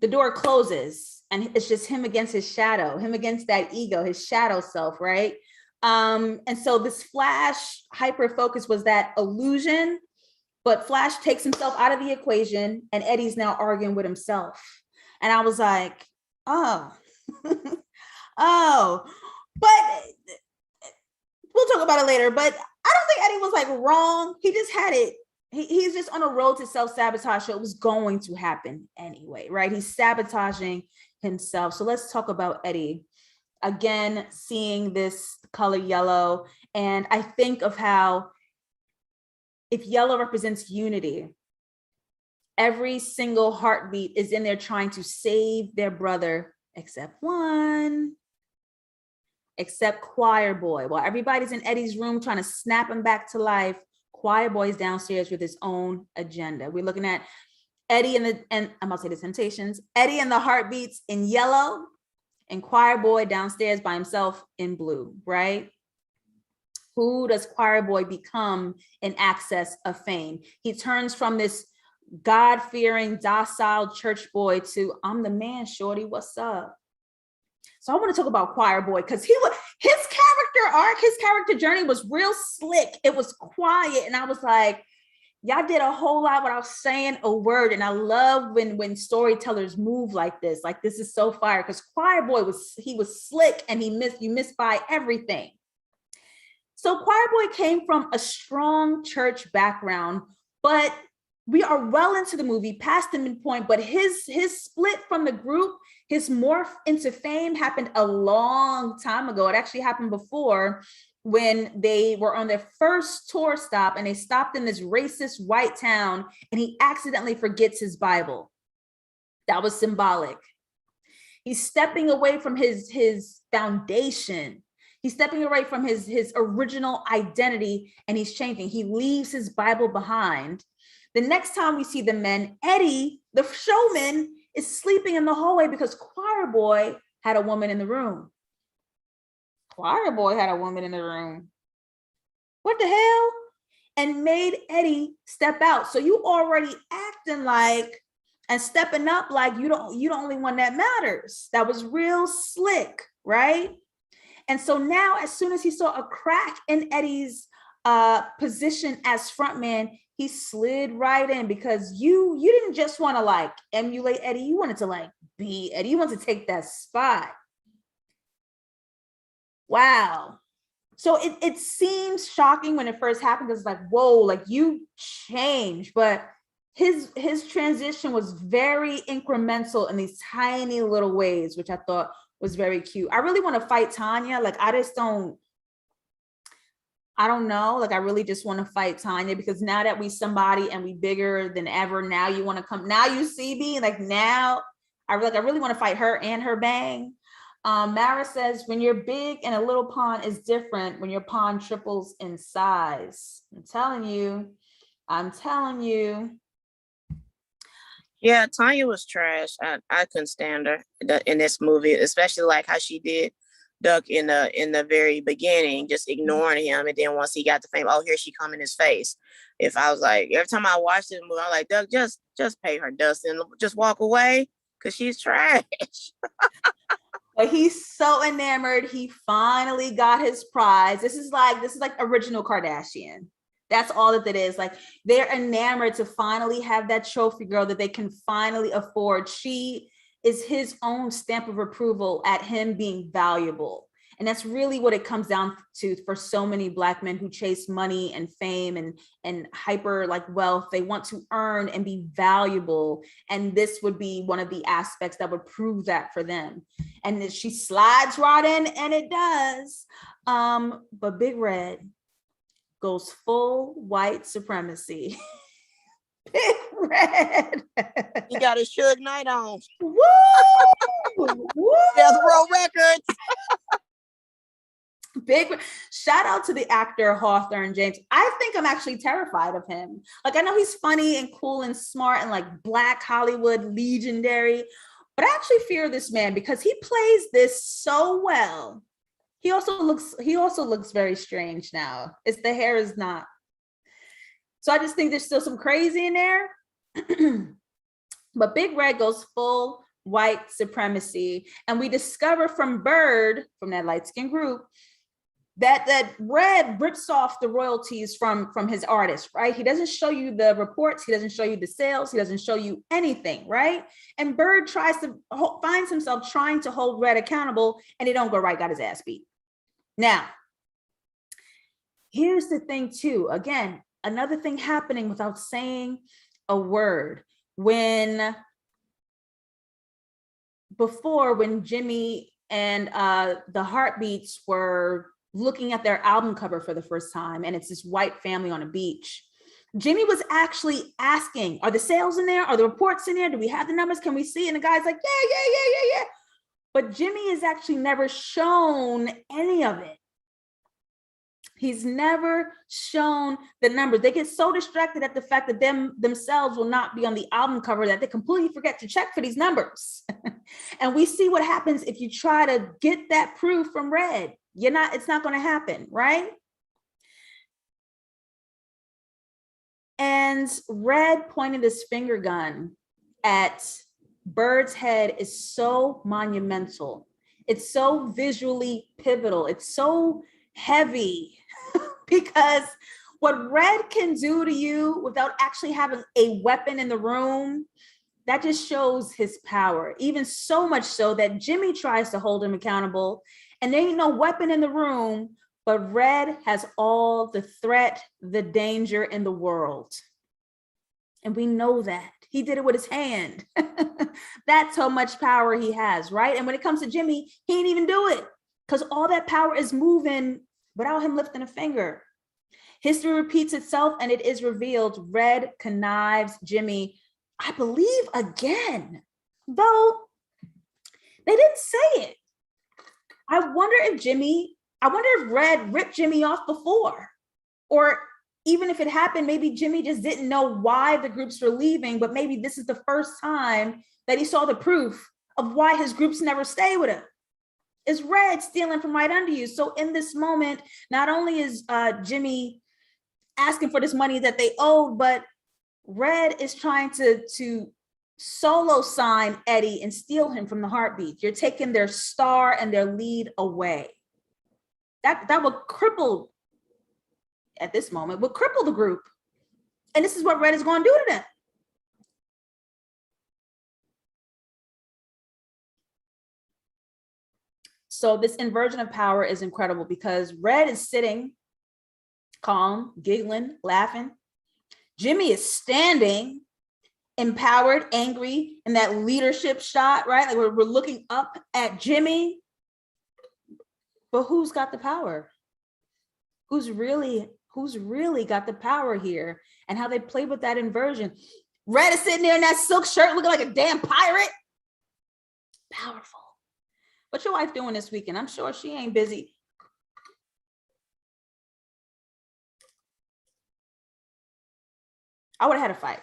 the door closes and it's just him against his shadow, him against that ego, his shadow self, right? And so this Flash hyper focus was that illusion, but Flash takes himself out of the equation and Eddie's now arguing with himself. And I was like, oh, oh, but we'll talk about it later. But I don't think Eddie was like wrong. He just had it. He's just on a road to self-sabotage. So it was going to happen anyway, right? He's sabotaging himself. So let's talk about Eddie. Again, seeing this color yellow. And I think of how if yellow represents unity, every single heartbeat is in there trying to save their brother, except one, except Choir Boy. While everybody's in Eddie's room trying to snap him back to life, Choir Boy's downstairs with his own agenda. We're looking at Eddie and I'm about to say the Temptations, Eddie and the Heartbeats in yellow, and Choir Boy downstairs by himself in blue, right? Who does Choir Boy become in access of fame? He turns from this God-fearing, docile church boy to, I'm the man, shorty, what's up? So I want to talk about Choir Boy, because his character arc, his character journey was real slick. It was quiet. And I was like, y'all did a whole lot without saying a word. And I love when storytellers move like this. Like, this is so fire, because Choir Boy was slick, and you missed by everything. So Choir Boy came from a strong church background, but we are well into the movie, past the midpoint, but his split from the group, his morph into fame happened a long time ago. It actually happened before, when they were on their first tour stop and they stopped in this racist white town and he accidentally forgets his Bible. That was symbolic. He's stepping away from his foundation. He's stepping away from his original identity, and he's changing. He leaves his Bible behind. The next time we see the men, Eddie, the showman, is sleeping in the hallway because Choir Boy had a woman in the room. Choir Boy had a woman in the room. What the hell? And made Eddie step out. So you already acting like and stepping up like you're the only one that matters. That was real slick, right? And so now, as soon as he saw a crack in Eddie's position as frontman, he slid right in, because you didn't just want to like emulate Eddie, you wanted to like be Eddie, you wanted to take that spot. Wow. So it seems shocking when it first happened, because it's like, whoa, like you changed. But his transition was very incremental in these tiny little ways, which I thought was very cute. I really want to fight Tanya. Like, I don't know. Like, I really just want to fight Tanya, because now that we somebody and we bigger than ever, now you want to come, now you see me, like now I really want to fight her and her bang. Mara says, when you're big and a little pond is different when your pond triples in size. I'm telling you. Yeah, Tanya was trash. I couldn't stand her in this movie, especially like how she did Duck in the very beginning, just ignoring him, and then once he got the fame, oh, here she come in his face. If I was like, every time I watched this movie, I'm like, Duck, just pay her dust and just walk away, because she's trash. But he's so enamored. He finally got his prize. This is like original Kardashian. That's all that it is. Like, they're enamored to finally have that trophy girl that they can finally afford. She is his own stamp of approval at him being valuable. And that's really what it comes down to for so many Black men who chase money and fame and hyper like wealth. They want to earn and be valuable. And this would be one of the aspects that would prove that for them. And she slides right in, and it does. But Big Red goes full white supremacy. Big Red. He got his Suge Knight on. Woo! Woo! Death Row Records. Big shout out to the actor Hawthorne James. I think I'm actually terrified of him. Like, I know he's funny and cool and smart and like Black Hollywood legendary, but I actually fear this man because he plays this so well. He also looks very strange now. It's the hair is not. So I just think there's still some crazy in there. But Big Red goes full white supremacy. And we discover from Bird, from that light-skinned group, that Red rips off the royalties from his artist, right? He doesn't show you the reports. He doesn't show you the sales. He doesn't show you anything, right? And Bird finds himself trying to hold Red accountable, and it don't go right, got his ass beat. Now, here's the thing too. Again, another thing happening without saying a word. When Jimmy and the Heartbeats were looking at their album cover for the first time, and it's this white family on a beach, Jimmy was actually asking, are the sales in there? Are the reports in there? Do we have the numbers? Can we see? And the guy's like, yeah. But Jimmy is actually never shown any of it. He's never shown the numbers. They get so distracted at the fact that themselves will not be on the album cover that they completely forget to check for these numbers. And we see what happens if you try to get that proof from Red. It's not going to happen, right? And Red pointed his finger gun at Bird's head is so monumental. It's so visually pivotal. It's so heavy because what Red can do to you without actually having a weapon in the room, that just shows his power. Even so much so that Jimmy tries to hold him accountable and there ain't no weapon in the room, but Red has all the threat, the danger in the world. And we know that. He did it with his hand. That's how much power he has, right? And when it comes to Jimmy, he ain't even do it because all that power is moving without him lifting a finger. History repeats itself and it is revealed. Red connives Jimmy, I believe, again, though they didn't say it. I wonder if Red ripped Jimmy off before, or even if it happened, maybe Jimmy just didn't know why the groups were leaving, but maybe this is the first time that he saw the proof of why his groups never stay with him. Is Red stealing from right under you? So in this moment, not only is Jimmy asking for this money that they owed, but Red is trying to solo sign Eddie and steal him from the Heartbeat. You're taking their star and their lead away. That would cripple, at this moment, would cripple the group. And this is what Red is going to do to them. So this inversion of power is incredible because Red is sitting calm, giggling, laughing. Jimmy is standing, empowered, angry, in that leadership shot, right? Like we're looking up at Jimmy. But who's got the power? Who's really got the power here? And how they play with that inversion. Red is sitting there in that silk shirt looking like a damn pirate. Powerful. What's your wife doing this weekend? I'm sure she ain't busy. I would have had a fight.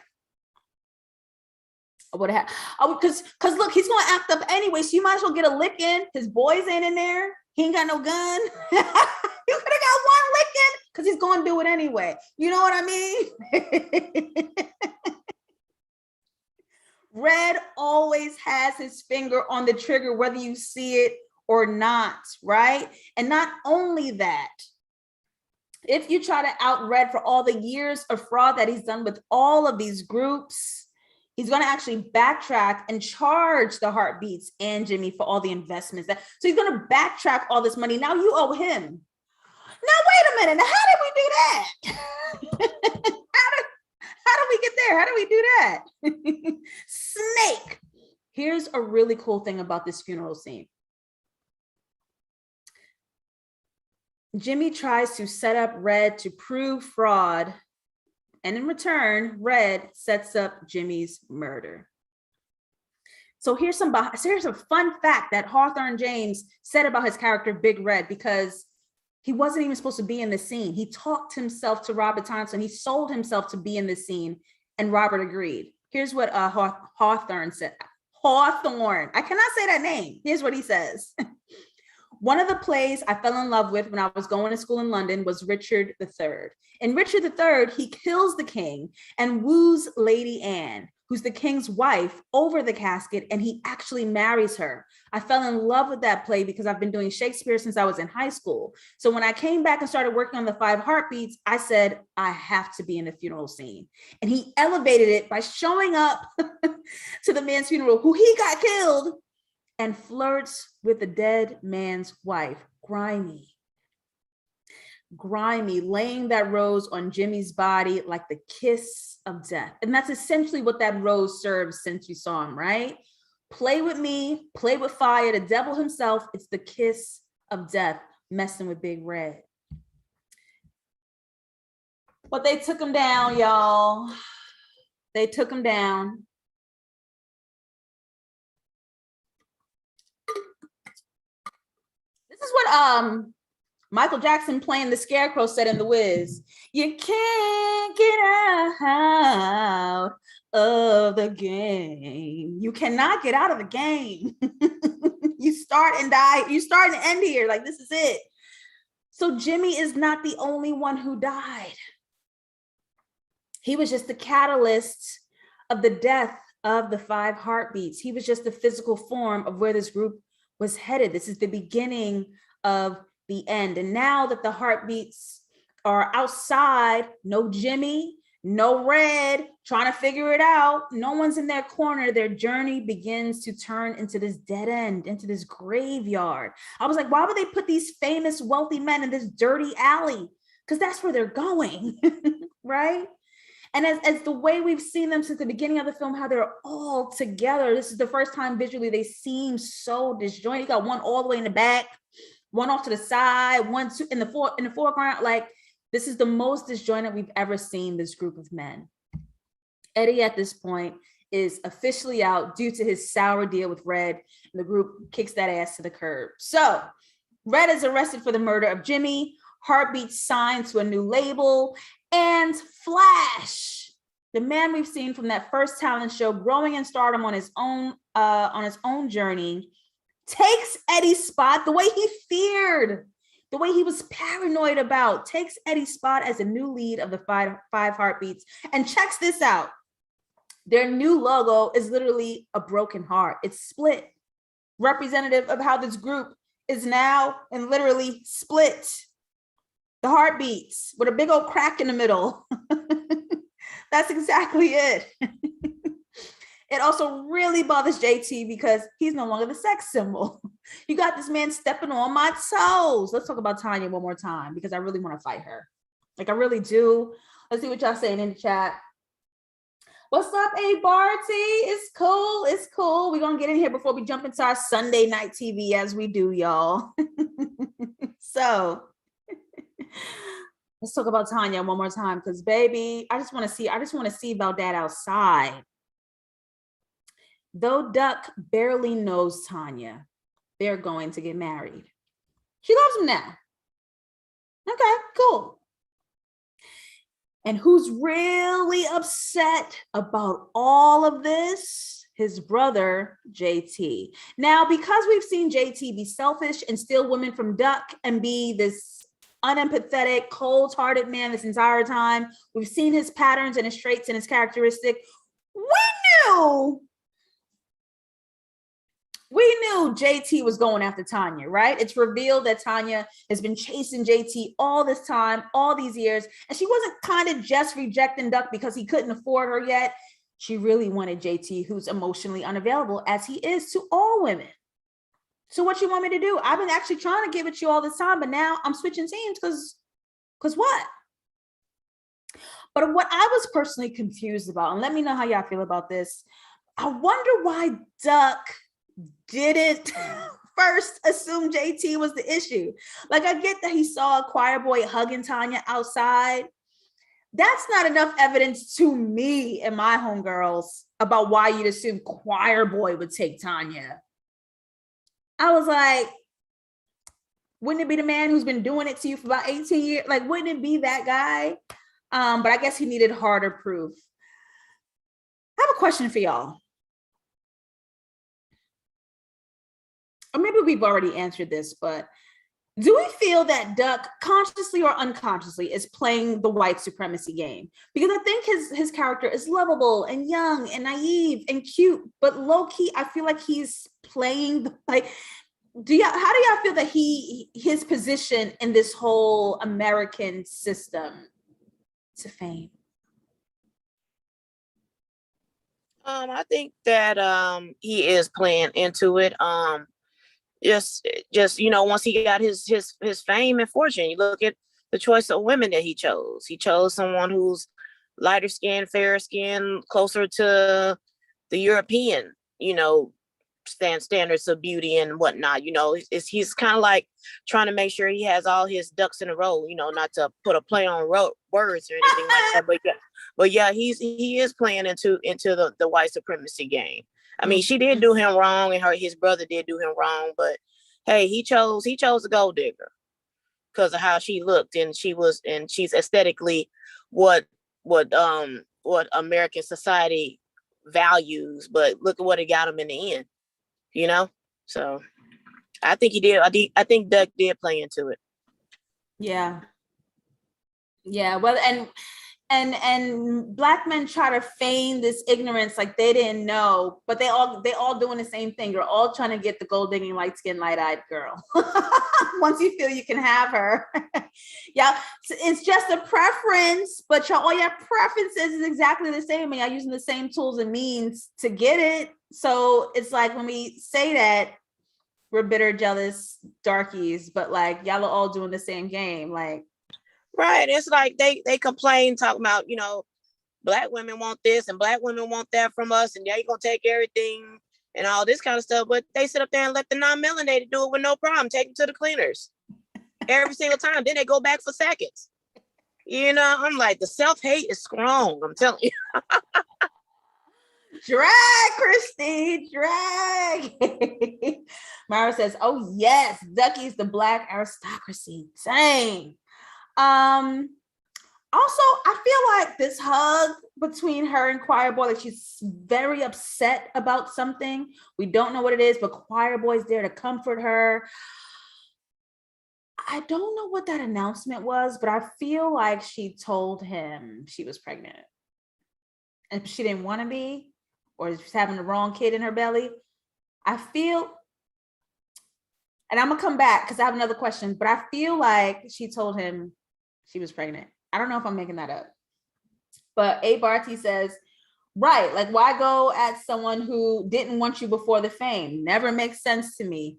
I would have had, because look, he's going to act up anyway, so you might as well get a lick in. His boys ain't in there. He ain't got no gun. You could have got one licking because he's going to do it anyway. You know what I mean? Red always has his finger on the trigger, whether you see it or not, right? And not only that, if you try to out Red for all the years of fraud that he's done with all of these groups, he's going to actually backtrack and charge the Heartbeats and Jimmy for all the investments. So he's going to backtrack all this money. Now you owe him. Now, wait a minute. Now, how did we do that? How did we get there? How did we do that? Snake. Here's a really cool thing about this funeral scene. Jimmy tries to set up Red to prove fraud, and in return, Red sets up Jimmy's murder. So here's a fun fact that Hawthorne James said about his character Big Red, because he wasn't even supposed to be in the scene. He talked himself to Robert Townsend. He sold himself to be in the scene, and Robert agreed. Here's what Hawthorne said. Hawthorne, I cannot say that name. Here's what he says. One of the plays I fell in love with when I was going to school in London was Richard III. In Richard III, he kills the king and woos Lady Anne, who's the king's wife, over the casket, and he actually marries her. I fell in love with that play because I've been doing Shakespeare since I was in high school. So when I came back and started working on the 5 Heartbeats, I said, I have to be in the funeral scene. And he elevated it by showing up to the man's funeral, who he got killed, and flirts with the dead man's wife, Grimy, laying that rose on Jimmy's body like the kiss of death. And that's essentially what that rose serves since you saw him, right? Play with me, play with fire, the devil himself, it's the kiss of death, messing with Big Red. But they took him down, y'all. They took him down. This is what Michael Jackson playing the Scarecrow said in The Wiz. You can't get out of the game. You cannot get out of the game. You start and die. You start and end here. Like, this is it. So Jimmy is not the only one who died. He was just the catalyst of the death of the 5 Heartbeats. He was just the physical form of where this group was headed. This is the beginning of the end. And now that the Heartbeats are outside, no Jimmy, no Red, trying to figure it out. No one's in their corner. Their journey begins to turn into this dead end, into this graveyard. I was like, why would they put these famous, wealthy men in this dirty alley? Because that's where they're going, right? And as the way we've seen them since the beginning of the film, how they're all together. This is the first time visually they seem so disjointed. You got one all the way in the back, one off to the side, one in the foreground. Like, this is the most disjointed we've ever seen this group of men. Eddie at this point is officially out due to his sour deal with Red, and the group kicks that ass to the curb. So Red is arrested for the murder of Jimmy. Heartbeat signed to a new label, and Flash, the man we've seen from that first talent show, growing in stardom on his own journey, takes Eddie's spot the way he feared, the way he was paranoid about, takes Eddie's spot as a new lead of the 5 Heartbeats. And checks this out. Their new logo is literally a broken heart. It's split, representative of how this group is now and literally split. The Heartbeats with a big old crack in the middle. That's exactly it. It also really bothers JT because he's no longer the sex symbol. You got this man stepping on my toes. Let's talk about Tanya one more time because I really want to fight her. Like, I really do. Let's see what y'all saying in the chat. What's up, A Barty? It's cool. It's cool. We're going to get in here before we jump into our Sunday night TV as we do, y'all. So let's talk about Tanya one more time because, baby, I just want to see about that outside. Though Duck barely knows Tanya, they're going to get married. She loves him now. Okay, cool. And who's really upset about all of this his brother, JT. Now, because we've seen JT be selfish and steal women from Duck and be this unempathetic, cold-hearted man this entire time, we've seen his patterns and his traits and his characteristic. We knew JT was going after Tanya, right? It's revealed that Tanya has been chasing JT all this time, all these years, and she wasn't kind of just rejecting Duck because he couldn't afford her yet. She really wanted JT, who's emotionally unavailable, as he is to all women. So what you want me to do? I've been actually trying to give it to you all this time, but now I'm switching teams because what? But what I was personally confused about, and let me know how y'all feel about this, I wonder why Duck didn't first assume JT was the issue. Like, I get that he saw a choir boy hugging Tanya outside. That's not enough evidence to me and my homegirls about why you'd assume choir boy would take Tanya. I was like, wouldn't it be the man who's been doing it to you for about 18 years? Like, wouldn't it be that guy? But I guess he needed harder proof. I have a question for y'all. Or maybe we've already answered this, but do we feel that Duck, consciously or unconsciously, is playing the white supremacy game? Because I think his character is lovable and young and naive and cute, but low key, I feel like he's playing the, like, how do y'all feel that his position in this whole American system to fame? I think that he is playing into it. Just once he got his fame and fortune, you look at the choice of women that he chose. He chose someone who's lighter skin, fairer skin, closer to the European, standards of beauty and whatnot. He's kind of like trying to make sure he has all his ducks in a row. Not to put a play on words or anything like that, but yeah, he is playing into the white supremacy game. I mean, she did do him wrong, and his brother did do him wrong. But hey, he chose a gold digger because of how she looked, and she's aesthetically what American society values. But look at what it got him in the end, So I think he did. I think Duck did play into it. Yeah. Well, and Black men try to feign this ignorance like they didn't know, but they all doing the same thing. You're all trying to get the gold digging, light skinned, light eyed girl. Once you feel you can have her. Yeah, it's just a preference, but all your preferences is exactly the same, and y'all using the same tools and means to get it. So it's like when we say that we're bitter, jealous darkies, but like y'all are all doing the same game, like. Right. It's like they complain, talking about, Black women want this and Black women want that from us, and they gonna take everything and all this kind of stuff. But they sit up there and let the non-melanated do it with no problem. Take them to the cleaners every single time. Then they go back for seconds. I'm like, the self-hate is strong. I'm telling you. Drag, Christy, drag. Myra says, oh yes, Ducky's the Black aristocracy. Same. Also, I feel like this hug between her and Choir Boy, like she's very upset about something. We don't know what it is, but Choir Boy's there to comfort her. I don't know what that announcement was, but I feel like she told him she was pregnant and she didn't want to be, or she's having the wrong kid in her belly. I feel, and I'm gonna come back because I have another question, but I feel like she told him she was pregnant. I don't know if I'm making that up. But A. Barty says, right, like why go at someone who didn't want you before the fame? Never makes sense to me.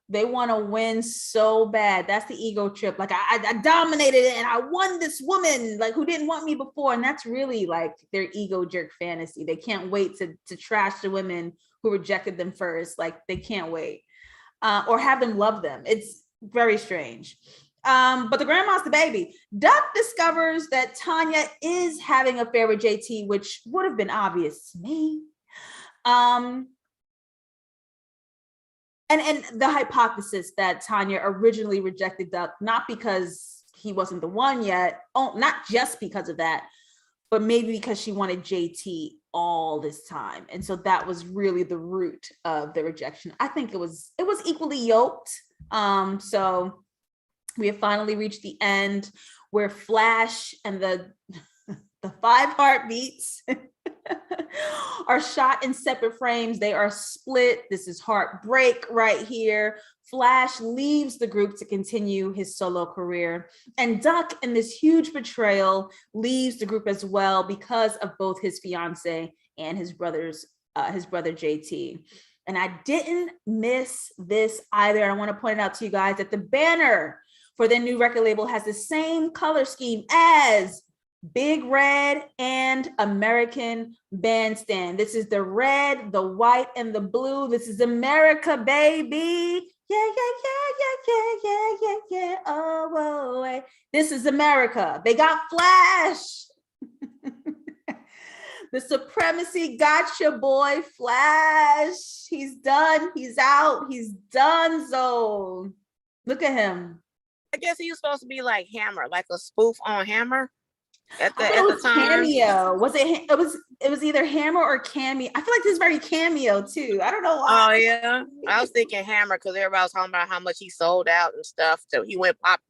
They want to win so bad. That's the ego trip. Like I dominated it and I won this woman like who didn't want me before. And that's really like their ego jerk fantasy. They can't wait to trash the women who rejected them first. Like they can't wait. Or have them love them. It's very strange. But the grandma's the baby. Duck discovers that Tanya is having an affair with JT, which would have been obvious to me. And the hypothesis that Tanya originally rejected Duck, not because he wasn't the one yet, not just because of that, but maybe because she wanted JT all this time. And so that was really the root of the rejection. I think it was equally yoked. So we have finally reached the end where Flash and the 5 heartbeats are shot in separate frames. They are split. This is heartbreak right here. Flash leaves the group to continue his solo career. And Duck, in this huge betrayal, leaves the group as well because of both his fiance and his brother JT. And I didn't miss this either. I want to point out to you guys that the banner for their new record label has the same color scheme as Big Red and American Bandstand. This is the red, the white, and the blue. This is America, baby. Yeah, yeah, yeah, yeah, yeah, yeah, yeah, yeah. Oh, oh, oh. This is America. They got Flash. The supremacy got your boy Flash. He's done. He's out. He's done. So look at him. I guess he was supposed to be like Hammer, like a spoof on Hammer. At the time, cameo. Was it? It was either Hammer or Cameo. I feel like this is very Cameo too. I don't know why. Oh yeah, I was thinking Hammer because everybody was talking about how much he sold out and stuff. So he went pop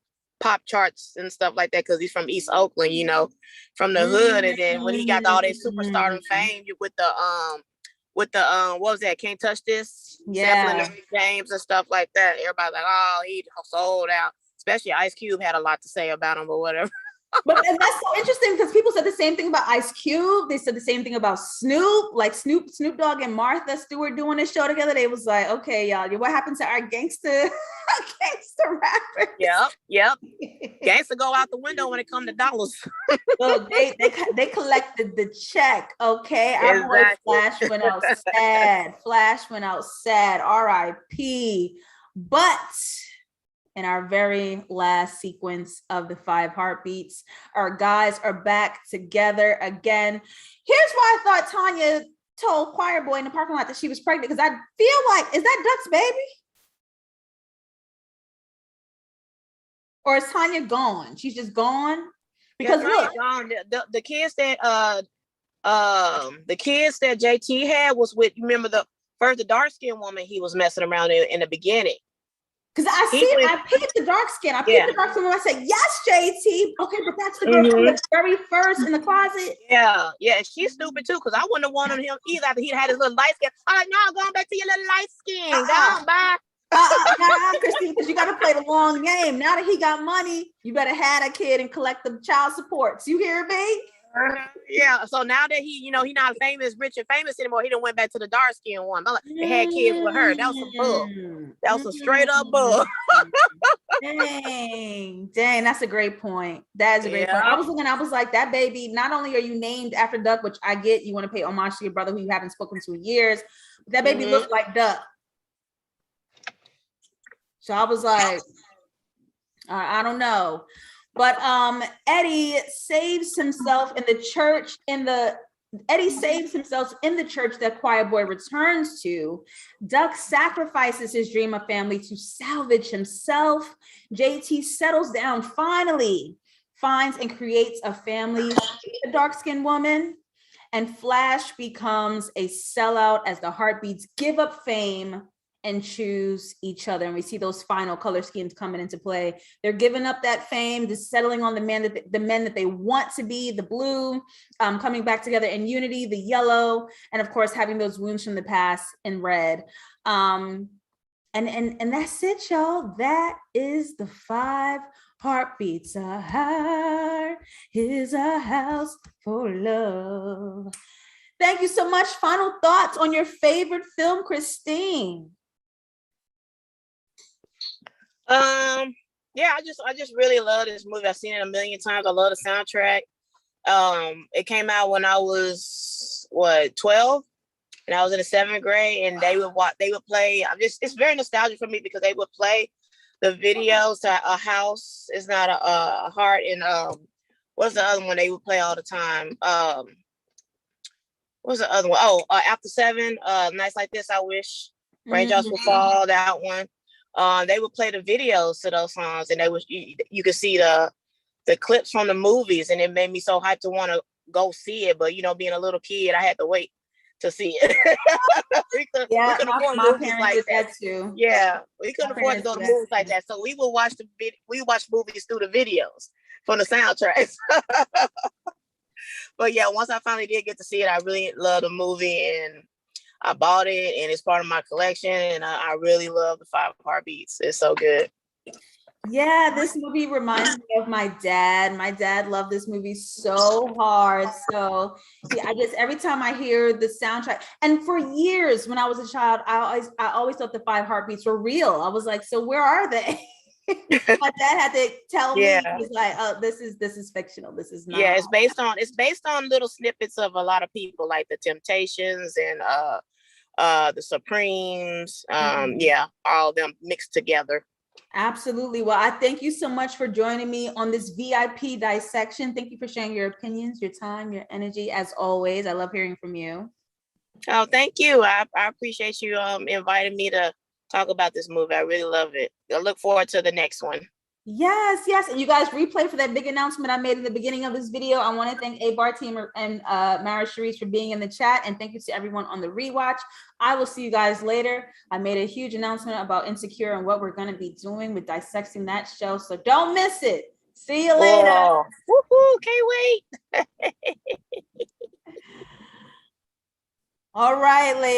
charts and stuff like that because he's from East Oakland, you know, from the hood. And then when he got all that superstardom fame with the what was that? Can't Touch This. Yeah. Sampling the Rick James and stuff like that. Everybody's like, oh, he sold out. Especially Ice Cube had a lot to say about him, but whatever. But and that's so interesting because people said the same thing about Ice Cube. They said the same thing about Snoop, like Snoop Dogg and Martha Stewart doing this show together. They was like, okay, y'all, what happened to our gangster rappers? Yep. Gangster go out the window when it comes to dollars. Well, they collected the check. Okay, our boy Flash went out sad. Flash went out sad. R.I.P. But in our very last sequence of the 5 heartbeats, our guys are back together again. Here's why I thought Tanya told Choir Boy in the parking lot that she was pregnant, because I feel like, is that Duck's baby? Or is Tanya gone? She's just gone? Because look, gone. The kids that JT had was with, you remember the dark-skinned woman he was messing around in the beginning. Because I picked the dark skin. I picked the dark skin and I said, yes, JT. Okay, but that's the girl from the very first in the closet. Yeah, she's stupid too, because I wouldn't have wanted him either after he had his little light skin. I'm like, no, going back to your little light skin. Go on, bye. Christine, because you got to play the long game. Now that he got money, you better have a kid and collect the child supports. You hear me? Yeah, so now that he not rich and famous anymore, he done went back to the dark skinned one. Like, they had kids with her. That was some bull. That was some straight up bull. Dang, that's a great point. That is a great point. I was like, that baby, not only are you named after Duck, which I get, you want to pay homage to your brother who you haven't spoken to in years, but that baby looked like Duck. So I was like, I don't know. But Eddie saves himself in the church that Choir Boy returns to. Duck sacrifices his dream of family to salvage himself. JT settles down, finally finds and creates a family with a dark-skinned woman. And Flash becomes a sellout as the heartbeats give up fame and choose each other. And we see those final color schemes coming into play. They're giving up that fame, just settling on the men that they want to be, the blue, coming back together in unity, the yellow, and of course, having those wounds from the past in red. And that's it, y'all. That is the 5 heartbeats. A heart is a house for love. Thank you so much. Final thoughts on your favorite film, Christine? Yeah, I just really love this movie. I've seen it a million times. I love the soundtrack. It came out when I was 12, and I was in the 7th grade, and they would play. It's very nostalgic for me because they would play the videos to A House Is Not a Heart, and what's the other one they would play all the time? What's the other one? After 7, Nights Like This, I Wish Raindrops Will Fall, that one. They would play the videos to those songs, and you could see the clips from the movies, and it made me so hyped to want to go see it, but you know, being a little kid, I had to wait to see it. we couldn't afford my movies parents like did that. that too. Yeah, we couldn't My afford to parents go did to that movies like too. that, so we would watch movies through the videos from the soundtracks. But yeah, once I finally did get to see it, I really loved the movie, and I bought it, and it's part of my collection, and I really love the Five Heartbeats. It's so good. Yeah, this movie reminds me of my dad. My dad loved this movie so hard. So I guess every time I hear the soundtrack, and for years when I was a child, I always thought the Five Heartbeats were real. I was like, so where are they? My dad had to tell me, Yeah. he was like, oh, this is fictional. This is Yeah, not. it's based on little snippets of a lot of people, like the Temptations and the Supremes. Yeah, all of them mixed together. Absolutely. Well, I thank you so much for joining me on this VIP dissection. Thank you for sharing your opinions, your time, your energy. As always, I love hearing from you. Oh, thank you. I appreciate you inviting me to talk about this movie. I really love it. I look forward to the next one. Yes, yes. And you guys replay for that big announcement I made in the beginning of this video. I want to thank A-Bar team and Mara Sharice for being in the chat. And thank you to everyone on the rewatch. I will see you guys later. I made a huge announcement about Insecure and what we're going to be doing with dissecting that show. So don't miss it. See you later. Whoa. Woo-hoo, can't wait. All right, ladies.